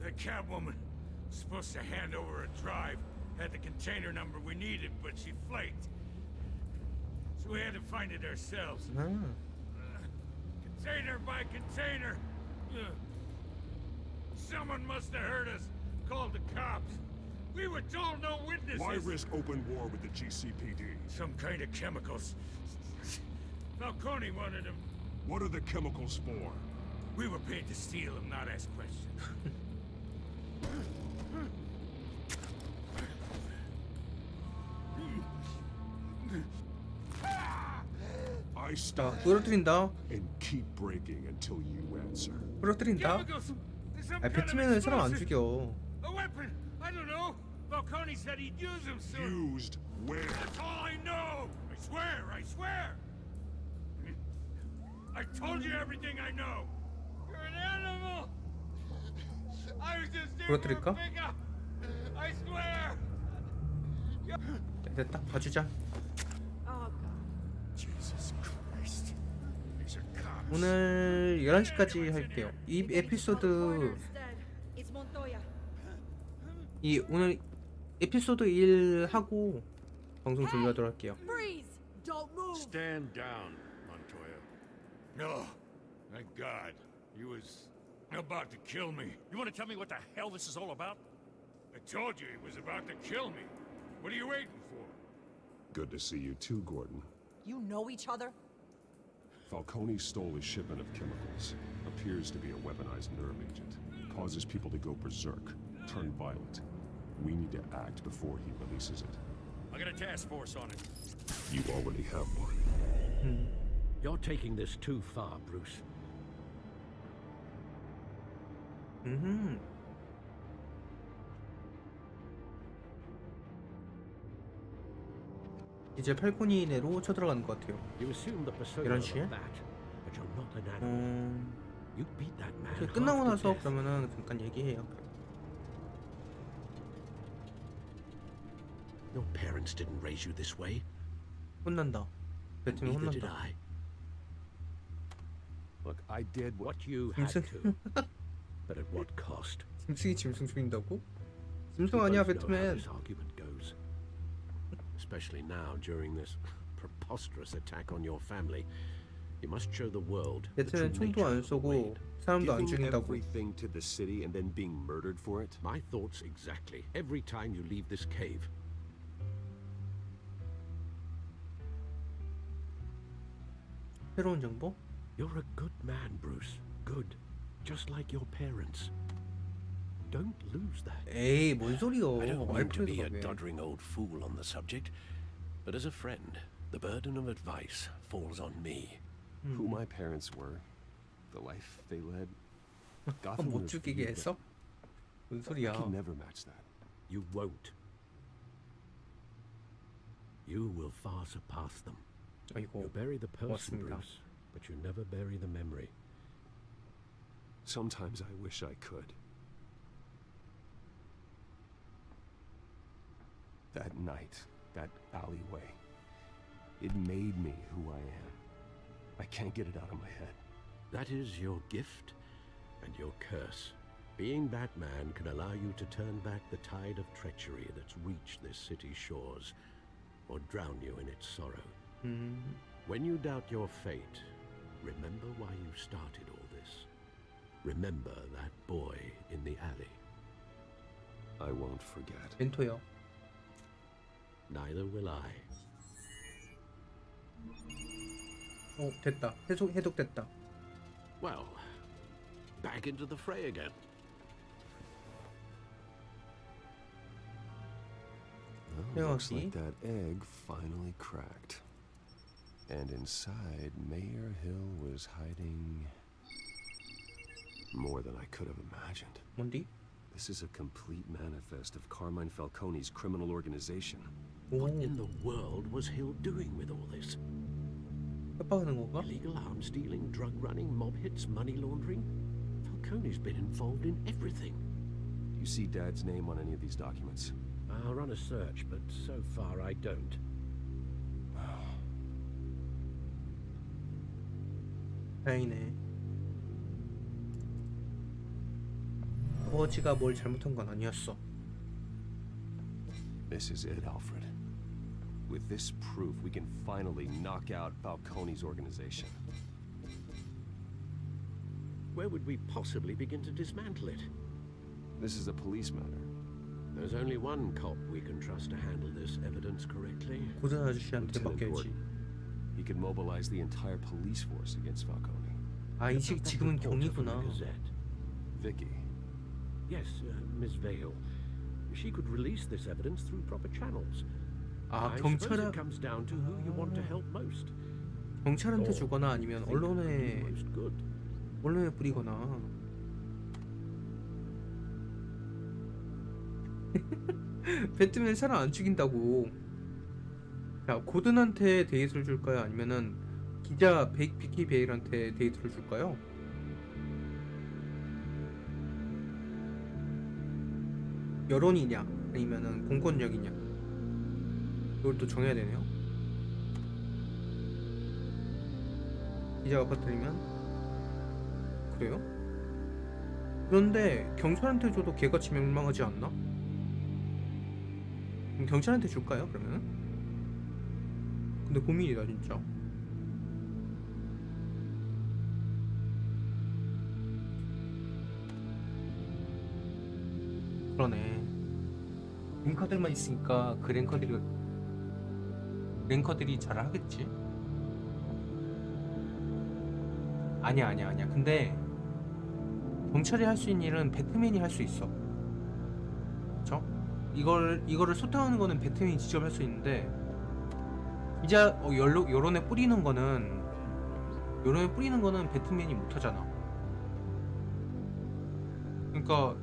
The cabwoman supposed to hand over a drive, had the container number we needed, but she flaked. So we had to find it ourselves. Container by container. Someone must have heard us, called the cops. We were told no witnesses. Why risk open war with the GCPD? Some kind of chemicals. Falcone wanted them. What are the chemicals for? We were paid to steal them, not ask questions. I stop 부러뜨린다. and keep breaking until you answer. 부러뜨린다. Chemicals. There's some 아, kind of 배트맨은 사람 안 explosive. 죽여. A weapon. I don't know. Falcone said he'd use them soon. Used where? That's all I know. I swear. I swear. I told you everything I know. You're an animal. I was just there for a 부러뜨릴까? pickup. I swear. 됐다. 봐주자. Jesus Christ. These are cops. 오늘 11시까지 할게요. 이 에피소드 오늘 에피소드 1 하고 방송 종료하도록 할게요. Freeze! Don't move! Stand down, Montoya. No, thank God. He was about to kill me. You want to tell me what the hell this is all about? I told you he was about to kill me. What are you waiting for? Good to see you too, Gordon. You know each other? Falcone stole a shipment of chemicals. Appears to be a weaponized nerve agent. Causes people to go berserk, turn violent. We need to act before he releases it. I got a task force on it. You already have one. You're taking this too far, Bruce. 이제 팔코니네로 쳐들어가는 것 같아요. You assume the persona 이런 of a 식이야? bat, but you're not an animal. You beat that man 그 half 끝나고 to 나서 death. 그러면은 잠깐 얘기해요. Your parents didn't raise you this way. 혼난다. 배트맨 Neither did 혼난다. I. Look, I did what What you had 짐승 to, but at what cost? 짐승이 짐승 죽인다고? You 짐승 아니야 both know how 배트맨. this argument goes. Especially now during this preposterous attack on your family. You must show the world the true 배트맨 총도 nature 안 of 쏘고 Wayne. 사람도 안 Giving 죽인다고. everything to the city and then being murdered for it? My thoughts exactly. Every time you leave this cave. 새로운 정보? You're a good man, Bruce. Good. Just like your parents. Don't lose that. 에이, 뭔 소리여. I don't mean to be a 왜. doddering old fool on the subject, but as a friend, the burden of advice falls on me. Who my parents were, the life they led. Gotham 못 was 죽이게 viewed 했어? 뭔 that- I 소리야. can never match that. You won't. You will far surpass them. 아이고, You bury the person, 고맙습니다. Bruce, but you never bury the memory. Sometimes I wish I could. That night, that alleyway, it made me who I am. I can't get it out of my head. That is your gift and your curse. Being Batman can allow you to turn back the tide of treachery that's reached this city's shores, or drown you in its sorrow. When you doubt your fate, remember why you started all this. Remember that boy in the alley. I won't forget. 멘토요. Neither will I. 됐다. 해독됐다. Well, back into the fray again. Well, looks like that egg finally cracked. And inside, Mayor Hill was hiding more than I could have imagined. 뭔디? This is a complete manifest of Carmine Falcone's criminal organization. What in the world was Hill doing with all this? 협박하는 건가? Illegal arms dealing, drug running, mob hits, money laundering? Falcone's been involved in everything. Do you see Dad's name on any of these documents? I'll run a search, but so far I don't. 다행이네. 아버지가 뭘 잘못한 건 아니었어. This is it, Alfred. With this proof, we can finally knock out Falcone's organization. Where would we possibly begin to dismantle it? This is a police matter. There's only one cop we can trust to handle this evidence correctly. 고든 아저씨한테 Lieutenant 맡겨야지. Gordon. He could mobilize the entire police force against Falcone. 지금은 경이구나. Vicky. Yes, Miss Vale. She could release this evidence through proper channels. I suppose it comes down to who you want to help most. 경찰한테 주거나 아니면 언론에 Most good. 뿌리거나. 배트맨 사람 안 죽인다고. 자, 고든한테 데이트를 줄까요? 아니면은 기자 비키 베일한테 데이트를 줄까요? 여론이냐 아니면은 공권력이냐, 이걸 또 정해야 되네요. 기자가 퍼뜨리면 그래요? 그런데 경찰한테 줘도 개같이 멸망하지 않나? 그럼 경찰한테 줄까요 그러면은? 근데 고민이다 진짜. 그러네. 랭커들만 있으니까 그 랭커들이 잘 하겠지. 아니야. 근데 경찰이 할 수 있는 일은 배트맨이 할 수 있어. 그쵸? 이거를 소탕하는 거는 배트맨이 직접 할 수 있는데, 기자 여론에 뿌리는 거는 배트맨이 못 하잖아. 그러니까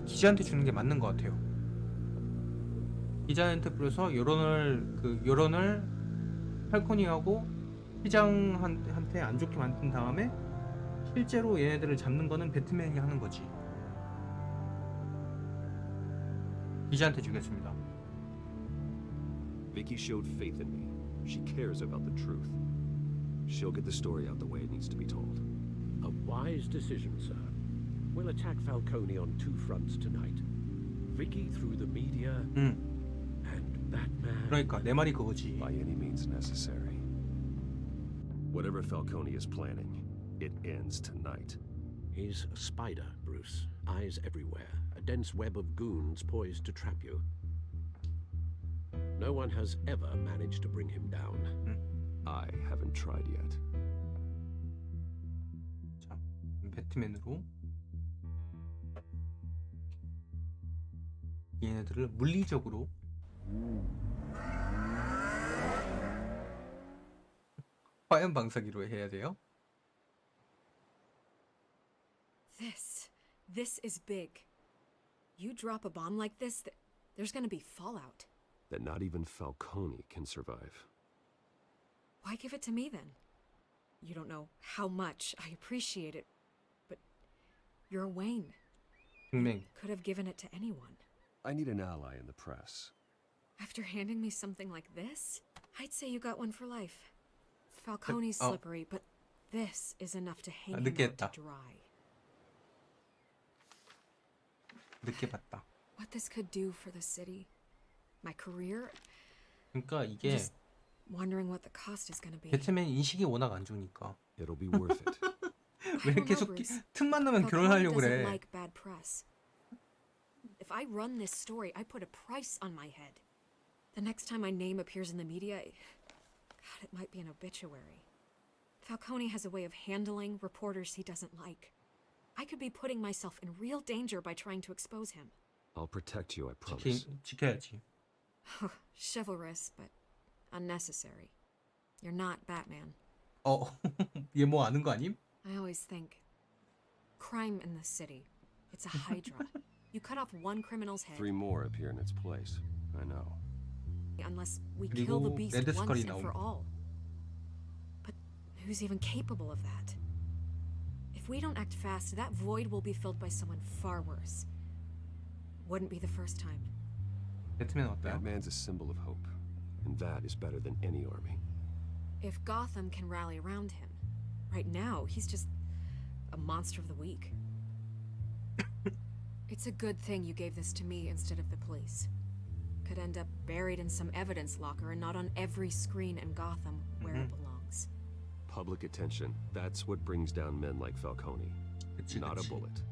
기자한테 주는 게 맞는 것 같아요. 기자한테 뿌려서 여론을 팔코니하고 시장한테 안 좋게 만든 다음에 실제로 얘네들을 잡는 거는 배트맨이 하는 거지. 기자한테 주겠습니다. Vicky showed faith in me. She cares about the truth. She'll get the story out the way it needs to be told. A wise decision, sir. We'll attack Falcone on two fronts tonight. Vicky through the media, and Batman. 그러니까 내 말이 그거지. By any means necessary. Whatever Falcone is planning, it ends tonight. He's a spider, Bruce. Eyes everywhere. A dense web of goons poised to trap you. No one has ever managed to bring him down. I haven't tried yet. 자, 배트맨으로 얘네들을 물리적으로 화염 방사기로 해야 돼요. This is big. You drop a bomb like this, there's gonna be fallout. That not even Falcone can survive. Why give it to me then? You don't know how much I appreciate it, but you're Wayne. 동맹. Could have given it to anyone. I need an ally in the press. After handing me something like this, I'd say you got one for life. Falcone's slippery, but this is enough to hang him out to dry. 늦게 봤다. What this could do for the city, my career. 그러니까 이게 Wondering what the cost is going to be. 배트맨 인식이 워낙 안 좋으니까. It'll be worth it. 왜 don't know, 계속 Bruce. 틈만 나면 Falcone 결혼하려고 doesn't 그래. like bad press. If I run this story, I put a price on my head. The next time my name appears in the media, God, it might be an obituary. Falcone has a way of handling reporters he doesn't like. I could be putting myself in real danger by trying to expose him. I'll protect you, I promise. 지켜야지. Chivalrous, but unnecessary. You're not Batman. 얘 뭐 아는 거 아님? I always think, crime in the city, it's a hydra. You cut off one criminal's head, 3 more appear in its place. I know. unless we kill the 그리고 beast 레드 once 스컬이 and for 나옴. all. But who's even capable of that? If we don't act fast, that void will be filled by someone far worse. Wouldn't be the first time. 배트맨 어때요? Batman's a symbol of hope, and that is better than any army. If Gotham can rally around him, right now he's just a monster of the week. It's a good thing you gave this to me instead of the police. Could end up buried in some evidence locker and not on every screen in Gotham where it belongs. Public attention, that's what brings down men like Falcone. 그치, Not a 그치. bullet.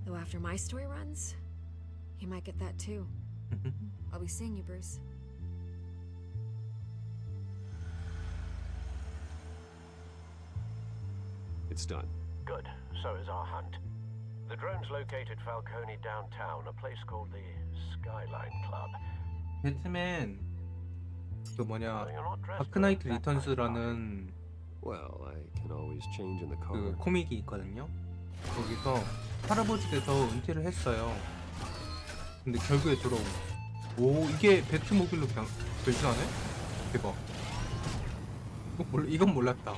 Though after my story runs, he might get that too. I'll be seeing you, Bruce. It's done. Good. So is our hunt. The drone's located Falcone downtown, a place called the Skyline Club. 배트맨 그 뭐냐 다크나이트 리턴스라는 Well, I can always change in the car. 그 코믹이 있거든요. 거기서 할아버지께서 은퇴를 했어요. 근데 결국에 돌아온. 오, 이게 배트모빌로 변신하네? 대박. 이건 몰랐다.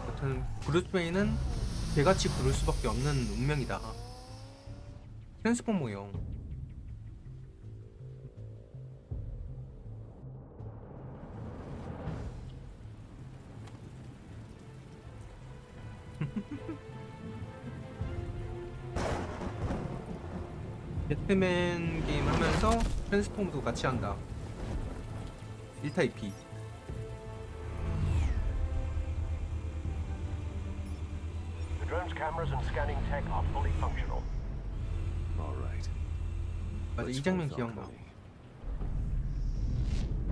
여튼 브루스 웨인은 개같이 부를 수밖에 없는 운명이다. 트랜스포머용. 배트맨 게임 하면서 트랜스포머도 같이 한다. 1타 2피. The drone's cameras and scanning tech are fully functional. All right. 맞아, Let's 이 장면 find 기억나. Falcone.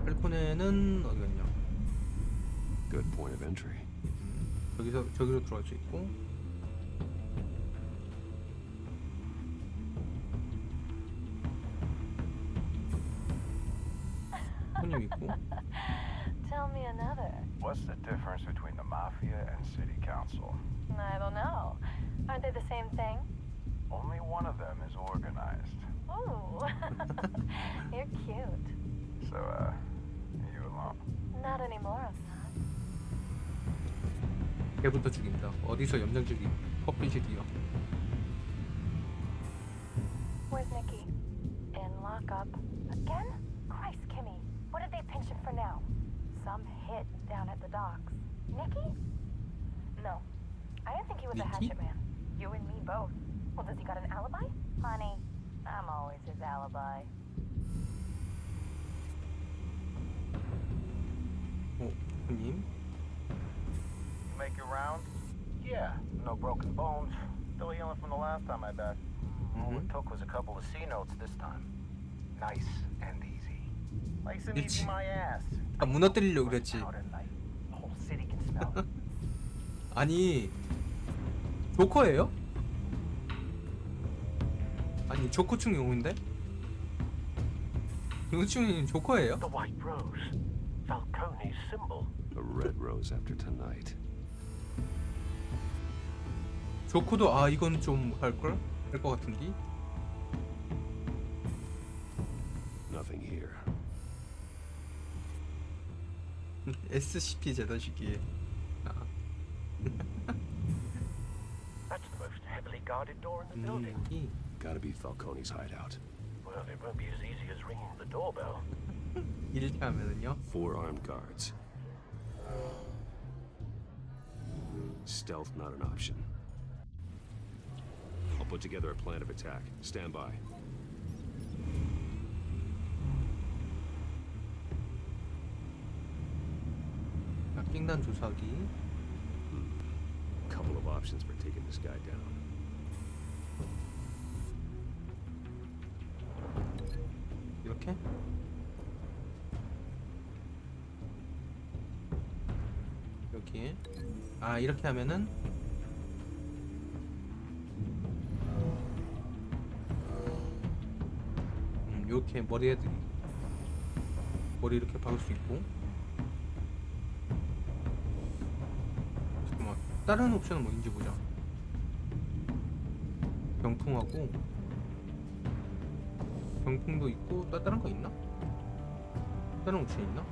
팔코네는 어디였냐? Good point of entry. 저기로 들어갈 수 있고. 손님 있고. Tell me another. What's the difference between the Mafia and City Council? I don't know. Aren't they the same thing? Only one of them is organized. Ooh. You're cute. So, you alone? Not anymore, I'm not. 걔부터 죽인다. 어디서 염장질이 퍼플질이요. Where's Nikki? In lockup. Again? Christ, Kimmy. What did they pinch him for now? Some hit down at the docks. Nikki? No. I didn't think he was a Nikki? hatchet man. You and me both. Well, does he got an alibi? Honey, I'm always his alibi. 손님. Make your round? Yeah, no broken bones. Still healing from the last time, I bet. All it took was a couple of C notes this time. Nice and easy. Nice and easy, my ass. 아, 무너뜨리려고 그랬지. Out at night. The whole city can smell it. 아니, 조커예요? 아니, 조커충 용인데? 조커충이 조커예요? The White Rose. Falcone's symbol. A red rose after tonight. 조커도 이건 좀 할걸? 할 것 같은데? Nothing here. SCP 재단시기에. That's the most heavily guarded door in the building. Gotta be Falcone's hideout. Well, it won't be as easy as ringing the doorbell. 이렇게 하면은요? 4 armed guards. Stealth not an option. I'll put together a plan of attack. Stand by. 횡단 조사기. Couple of options for taking this guy down. 이렇게? 여기에. 아, 이렇게 하면은 이렇게 머리 이렇게 박을 수 있고. 잠깐만, 다른 옵션은 뭐인지 보자. 병풍하고 병풍도 있고 또 다른 거 있나? 다른 옵션 있나?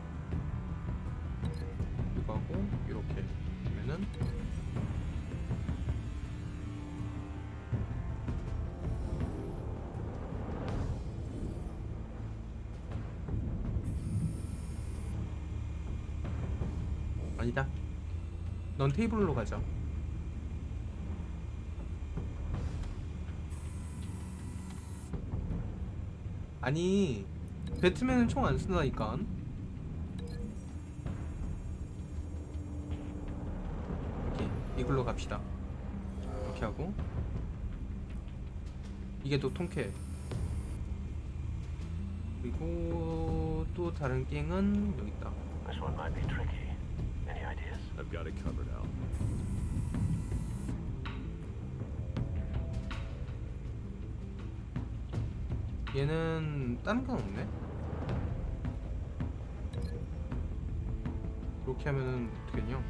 이거 하고 이렇게 하면은 아니다. 넌 테이블로 가자. 아니, 배트맨은 총 안 쓴다니까. 이렇게 이걸로 갑시다. 이렇게 하고 이게 또 통쾌해. 그리고 또 다른 깽은 여기 있다. This one might be tricky. Any ideas? I've got it covered out. 얘는 다른 건 없네. 이렇게 하면은 어떻게 되냐?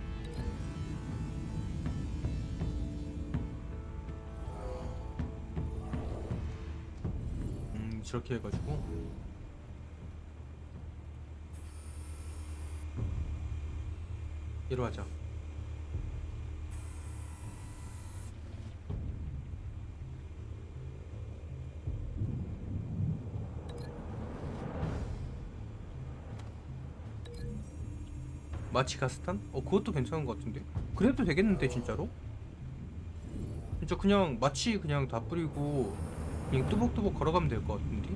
저렇게 해가지고 얘로 하자. 마치가스탄? 그것도 괜찮은 것 같은데? 그래도 되겠는데 진짜로? 진짜 그냥 마치 그냥 다 뿌리고 그냥 뚜벅뚜벅 걸어가면 될 것 같은데?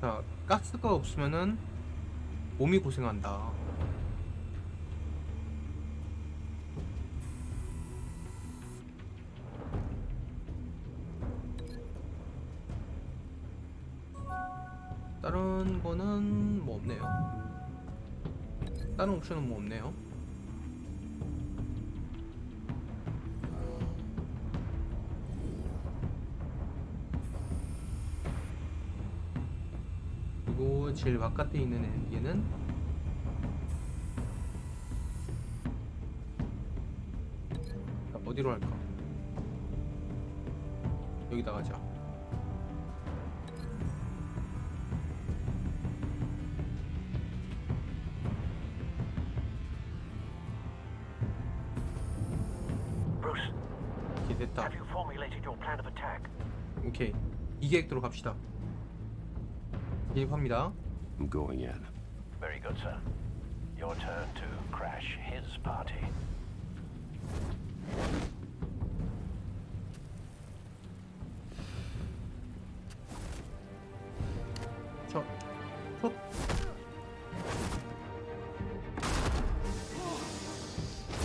자, 가스가 없으면은 몸이 고생한다. 다른 거는 뭐 없네요. 다른 옵션은 뭐 없네요. 그리고 제일 바깥에 있는 얘는 어디로 할까? 여기다 가자. 됐다. Have you formulated your plan of attack? 오케이, 이 계획대로 갑시다. 개입합니다. I'm going in. Very good, sir. Your turn to crash his party.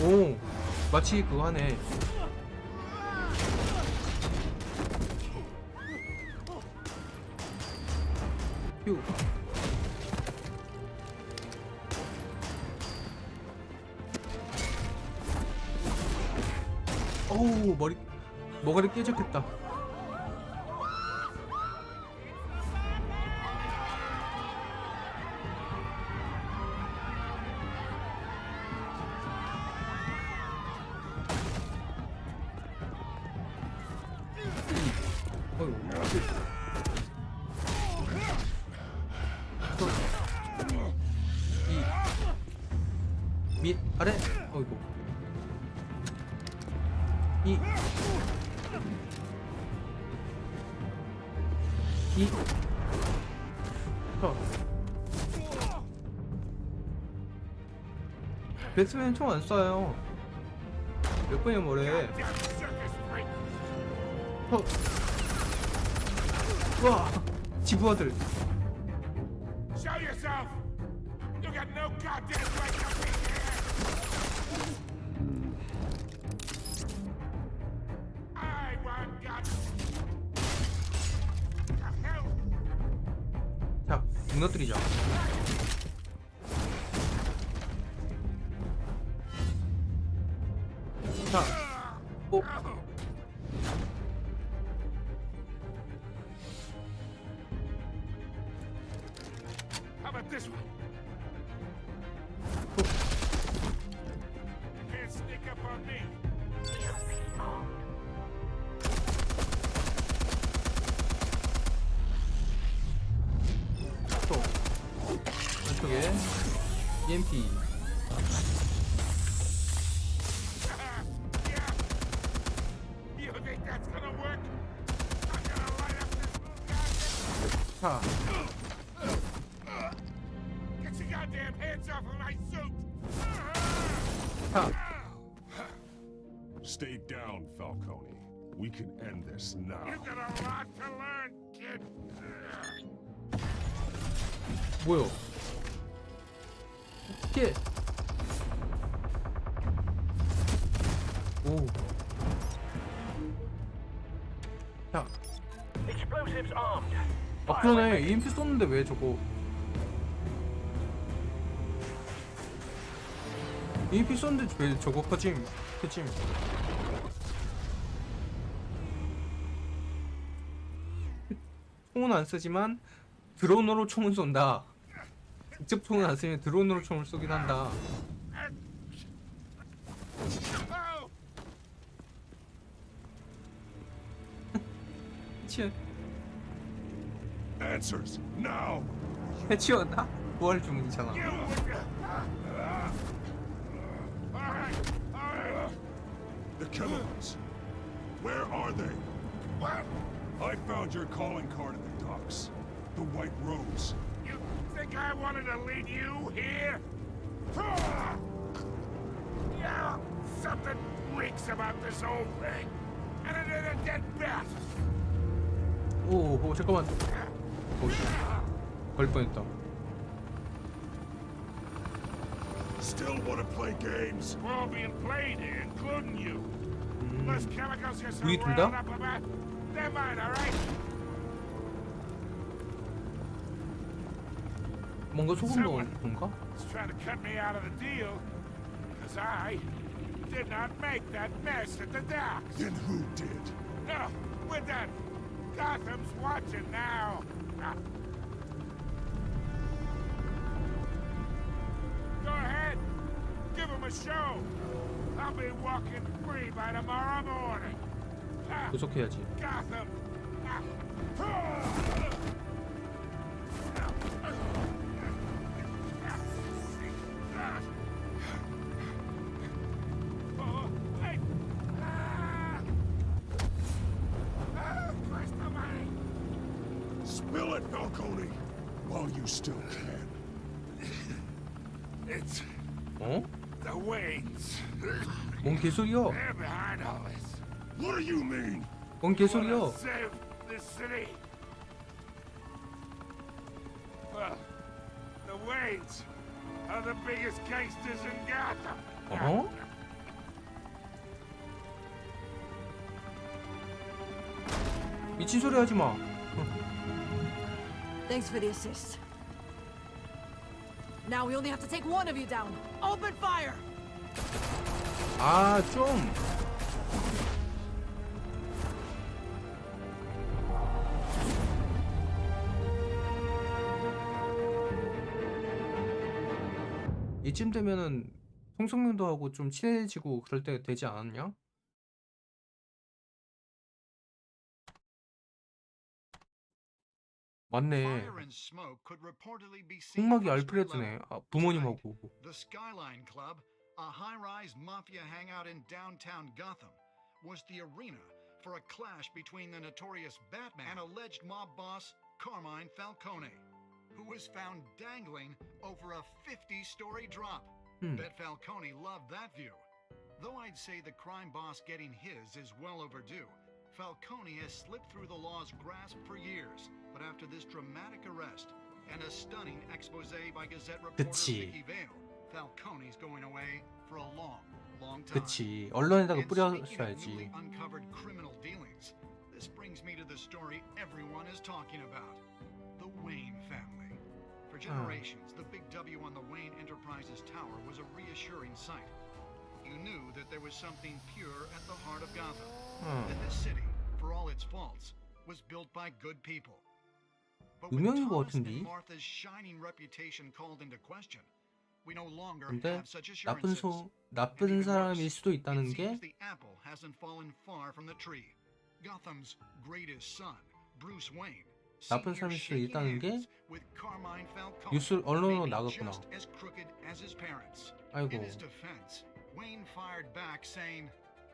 오, 마치 그거 하네. 휴. 어우, 머리가 깨졌겠다. 밑 아래. 어이구. 배트맨 총 안 쏴요. 몇 번이야 뭐래. 와, 지부아들. Show yourself! You got no goddamn right to be here! I want God. The hell? 자, 무너뜨리자. 자, 오. How about this one? Can't sneak up on me. 또 왼쪽에 EMP. You think that's gonna work? I'm gonna light up this little 자, Get your goddamn hands off of my suit! 자. Stay down, Falcone. We can end this now. You got a lot to learn, kid. 뭐요? 어떻게? 오. 자. Explosives armed. 아 그러네. EMP 쏘는데 왜 저거? EMP 쏘는데 왜 저거 퍼짐? 총은 안 쓰지만 드론으로 총은 쏜다. 직접 총은 안 쓰면 드론으로 총을 쏘긴 한다. Answers now. 해치웠다? 부활 주문이잖아. The chemicals. Where are they? What? I found your calling card at the docks. The White Rose. You think I wanted to lead you here? Yeah, something reeks about this whole thing. And it is a dead bat. 오, 잠깐만. 오, 걸릴 뻔했다. Still want to play games? We're all being played here, including you. Less chemicals you're so 우리 둘 riled 다? up about. They're mine, all right? 뭔가 소금 넣은 건가? He's trying to cut me out of the deal because I did not make that mess at the docks. Then who did? No, we're done. Gotham's watching now. Go ahead. Give him a show. I'll be walking free by tomorrow morning. 구속해야지. Gotham. Spill it, Falcone, while you still can. It's 어? the Waynes. 뭔 개소리야? They're behind all this. What do you mean? 뭔 개소리야? Save this city. Well, the Waynes are the biggest gangsters in Gotham. 어? 미친 소리 하지 마. Thanks for the assist. Now we only have to take one of you down. Open fire! 아, 좀. 이쯤 되면은 송성윤도 하고 좀 친해지고 그럴 때 되지 않았냐? 맞네. 흑막이 알프레드네. 아, 부모님하고. The Skyline Club, a high-rise mafia hangout in downtown Gotham, was the arena for a clash between the notorious Batman and alleged mob boss Carmine Falcone, who was found dangling over a 50-story drop. Bet Falcone loved that view. Though I'd say the crime boss getting his is well overdue, Falcone has slipped through the law's grasp for years, but after this dramatic arrest, and a stunning expose by Gazette reporter 그치. Vicky Vale. Falcone's going away for a long time. 그치. 언론에다가 And speaking of 뿌렸어야지. newly uncovered criminal dealings, this brings me to the story everyone is talking about. The Wayne family. For generations, the big W on the Wayne Enterprises tower was a reassuring sight. You knew that there was something pure at the heart of Gotham. That this city, for all its faults, was built by good people. But with 유명인 것 Thomas and 같은데? Martha's shining reputation called into question, we no longer 근데 have such assurances. 나쁜 사람일 수도 있다는 It 게 seems the apple hasn't fallen far from the tree. Gotham's greatest son, Bruce Wayne, 나쁜 seen here 사람일 수도 shaking 있다는 게 hands with Carmine Falcone, 뉴스 언론으로 maybe 나갔구나. just as crooked as his parents. 아이고. In his defense, Wayne fired back saying,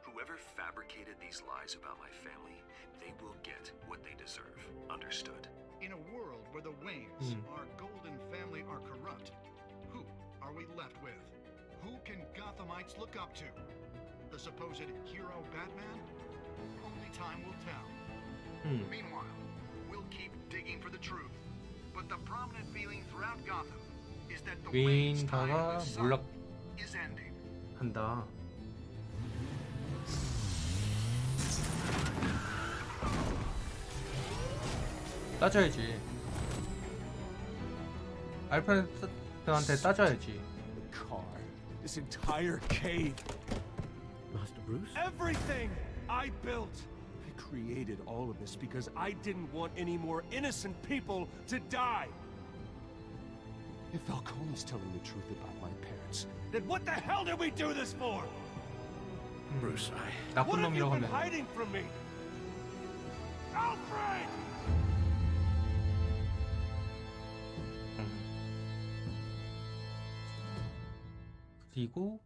Whoever fabricated these lies about my family, they will get what they deserve. Understood? in a world where the Waynes, our golden family, are corrupt, who are we left with? Who can Gothamites look up to? The supposed hero Batman? Only time will tell. Meanwhile, we'll keep digging for the truth. But the prominent feeling throughout Gotham is that the Wayne's time in the sun is ending. 한다. 따져야지. 알프레드한테 따져야지. The car, this entire cave. Master Bruce? Everything I built. I created all of this because I didn't want any more innocent people to die. If Falcone's telling the truth about my parents, then what the hell did we do this for? Bruce, What 나쁜 have you 놈이라고 been 하면 hiding from me? Alfred! 그리고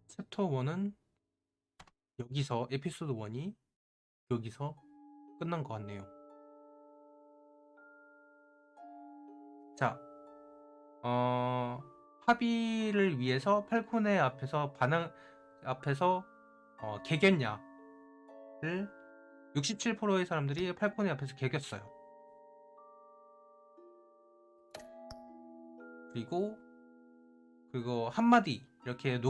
챕터 1은 여기서 에피소드 1이 여기서 끝난 것 같네요. 자, 합의를 위해서 팔코네 앞에서 개겼냐를 67%의 사람들이 팔코네 앞에서 개겼어요. 그리고 그거 한마디 이렇게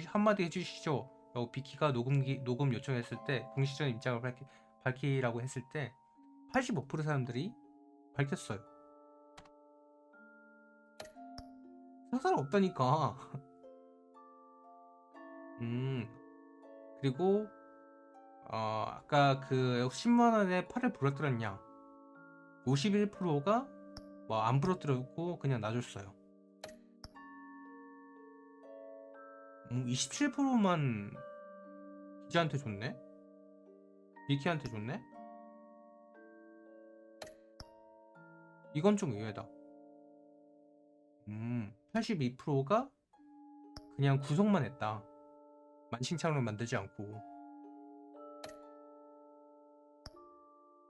한마디 해주시죠 라고 비키가 녹음 요청했을 때 공식적인 입장을 밝히라고 했을 때 85% 사람들이 밝혔어요. 상관 없다니까. 그리고 아까 그 10만원에 팔을 부러뜨렸냐 51%가 뭐 안 부러뜨렸고 그냥 놔줬어요. 27%만 기자한테 줬네? 비키한테 줬네? 이건 좀 의외다. 82%가 그냥 구속만 했다. 만신창으로 만들지 않고.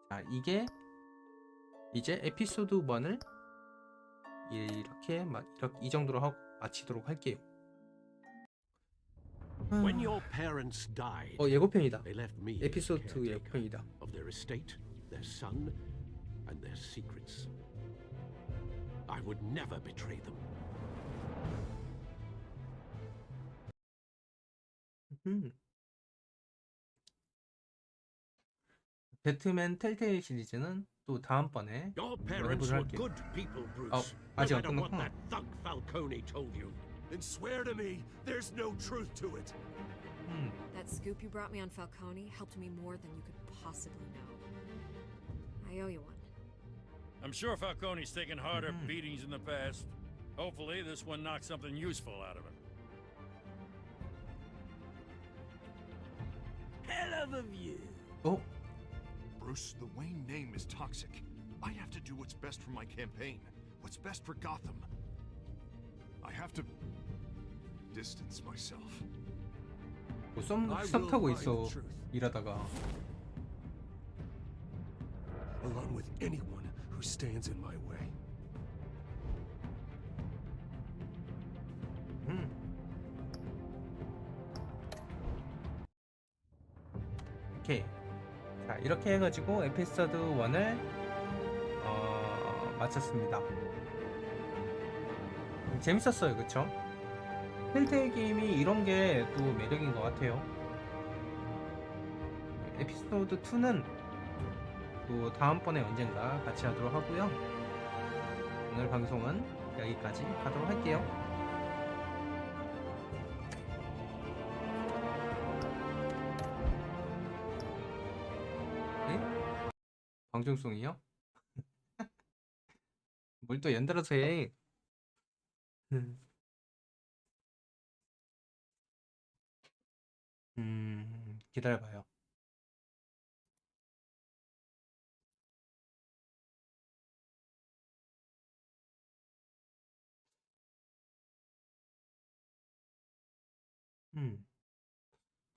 자, 이게 이제 에피소드 1을 이렇게 이 정도로 하고 마치도록 할게요. When your parents died, 예고편이다. they left me 에피소드 caretaker 예고편이다. of their estate, their son, and their secrets. I would never betray them. 배트맨 텔테일 시리즈는 또 다음번에 Your parents were good people, Bruce. 아직 No 안 matter what 끝났구나. that thug Falcone told you. Then swear to me there's no truth to it. That scoop you brought me on Falcone helped me more than you could possibly know. I owe you one. I'm sure Falcone's taken harder beatings in the past. Hopefully, this one knocks something useful out of him. Hell of a view. Bruce, the Wayne name is toxic. I have to do what's best for my campaign. What's best for Gotham. I have to distance myself. 썸 타고 있어 일하다가. Along with anyone who stands in my way. 오케이. 자, 이렇게 해가지고 에피소드 1을 마쳤습니다. 재밌었어요, 그쵸? 텔테일 게임이 이런 게 또 매력인 것 같아요. 에피소드 2는 또 다음번에 언젠가 같이 하도록 하고요. 오늘 방송은 여기까지 하도록 할게요. 네? 방송송이요? 뭘 또 연달아서 해. 기다려봐요.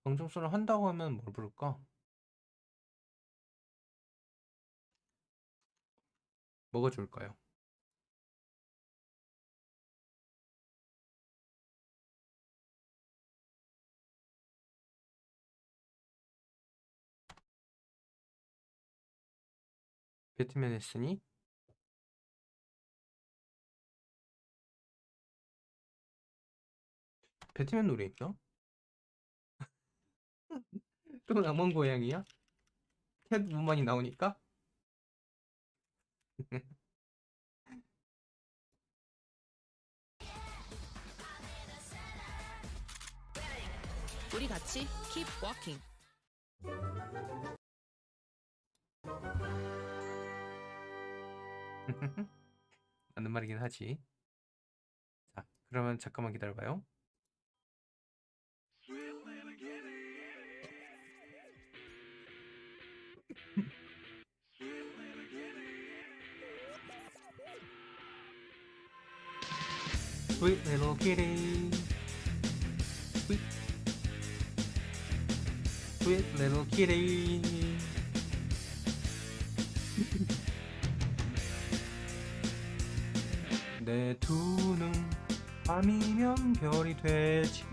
방송소를 한다고 하면 뭘 부를까? 뭐가 좋을까요? 배트맨 했으니? 배트맨 노래 있나? 또 낭만 고양이야? 캣우먼이 나오니까? 우리 같이 keep walking. 맞는 말이긴 하지. 자, 그러면 잠깐만 기다려봐요. Sweet little kitty. Sweet. Sweet little kitty. 내 두 눈 밤이면 별이 되지.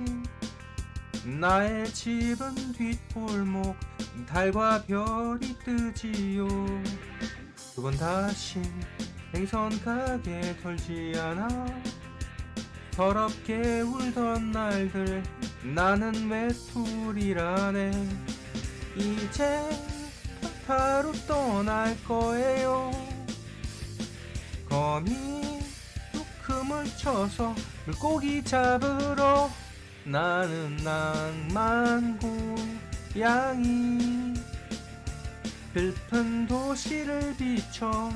나의 집은 뒷골목 달과 별이 뜨지요. 그건 다시 생선 가게 돌지 않아. 서럽게 울던 날들 나는 외톨이라네. 이제 바다로 떠날 거예요. 거미 뚜금을 쳐서 물고기 잡으러. 나는 낭만 고양이. 슬픈 도시를 비춰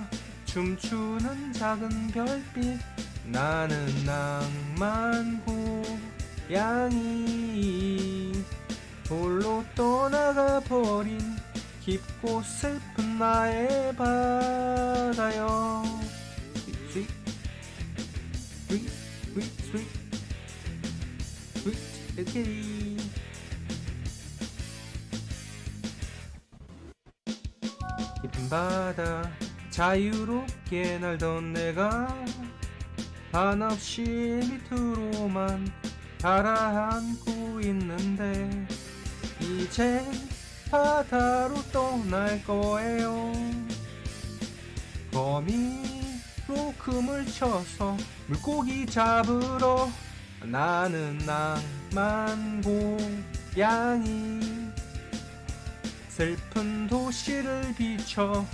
춤추는 작은 별빛. 나는 낭만 고양이. 홀로 떠나가 버린 깊고 슬픈 나의 바다요. Sweet, sweet, sweet, sweet, sweet, sweet kitty. 깊은 바다 자유롭게 날던 내가 한없이 밑으로만 가라앉고 있는데. 이제 바다로 떠날 거예요. 거미로 금을 쳐서 물고기 잡으러. 나는 낭만 고양이. 슬픈 도시를 비춰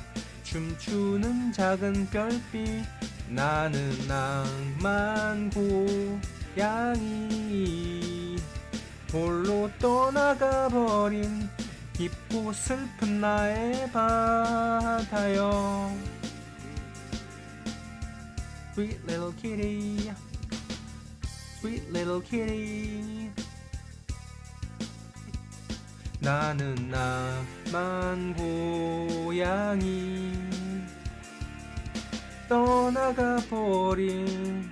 춤추는 작은 별빛. 나는 낭만 고양이. 홀로 떠나가 버린 깊고 슬픈 나의 바다요. Sweet little kitty, sweet little kitty. 나는 낭만 고양이. 떠나가 버린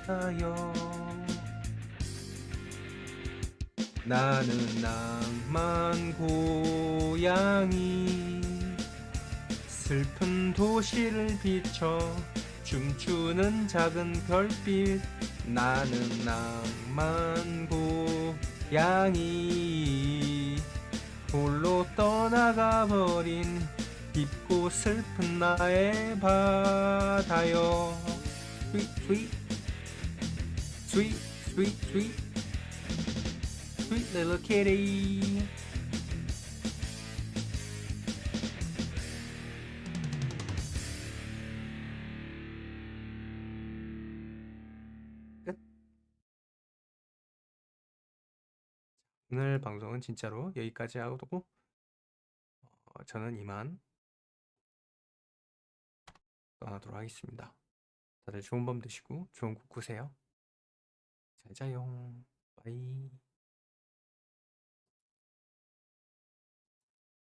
아요. 나는 낭만 고양이. 슬픈 도시를 비춰 춤추는 작은 별빛. 나는 낭만 양이 홀로 떠나가 버린 깊고 슬픈 나의 바다요. 스윗 스윗 스윗 스윗 스윗 스윗 little kitty. 끝. 오늘 방송은 진짜로 여기까지 하고 저는 이만 떠나도록 하겠습니다. 다들 좋은 밤 되시고 좋은 꿈 꾸세요. 잘 자요. 바이.